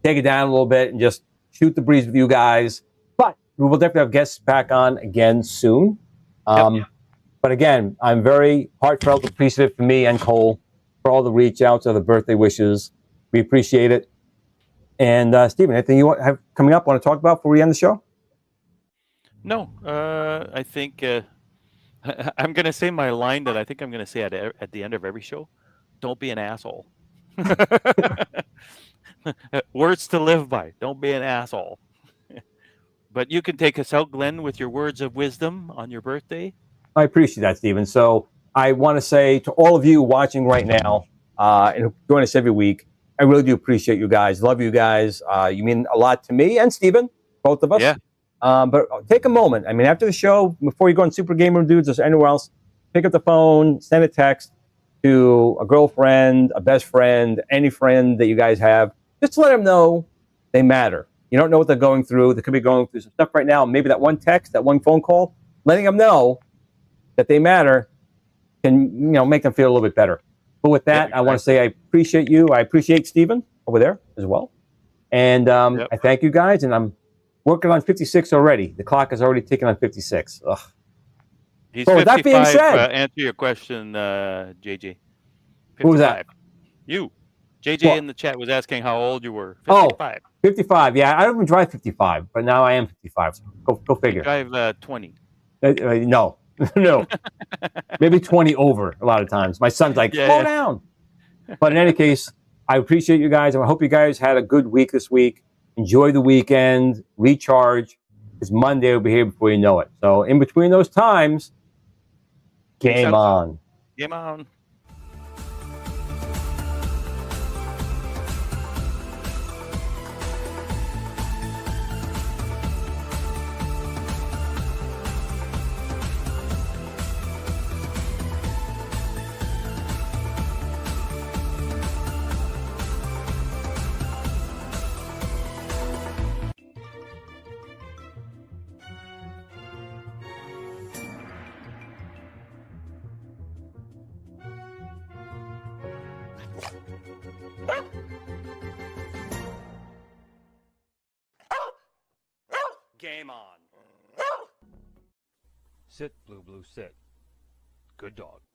take it down a little bit and just shoot the breeze with you guys. But we will definitely have guests back on again soon. But again, I'm very heartfelt appreciative for me and Cole for all the reach outs of the birthday wishes. We appreciate it. And Stephen, anything you have coming up want to talk about before we end the show? No, I think I'm going to say my line that I think I'm going to say at the end of every show. Don't be an asshole. Words to live by. Don't be an asshole. But you can take us out, Glenn, with your words of wisdom on your birthday. I appreciate that, Stephen. So I want to say to all of you watching right now and join us every week, I really do appreciate you guys. Love you guys. You mean a lot to me and Stephen, both of us. Yeah. But take a moment. I mean, after the show, before you go on Super Gamer Dudes or anywhere else, pick up the phone, send a text to a girlfriend, a best friend, any friend that you guys have, just to let them know they matter. You don't know what they're going through. They could be going through some stuff right now. Maybe that one text, that one phone call, letting them know that they matter can make them feel a little bit better. But with that, I want to say I appreciate you. I appreciate Stephen over there as well. And I thank you guys. And I'm working on 56 already. The clock is already ticking on 56. Ugh. He's so with that being said, answer your question, JJ. 55. Who was that? You. JJ in the chat was asking how old you were. 55. 55. Yeah, I don't even drive 55, but now I am 55. So go figure. You drive 20. No. No. Maybe 20 over a lot of times. My son's like, slow down. But in any case, I appreciate you guys. And I hope you guys had a good week this week. Enjoy the weekend. Recharge. Because Monday will be here before you know it. So in between those times, Game out. on. Game on. Game on. Sit, Blue Blue, sit. Good dog.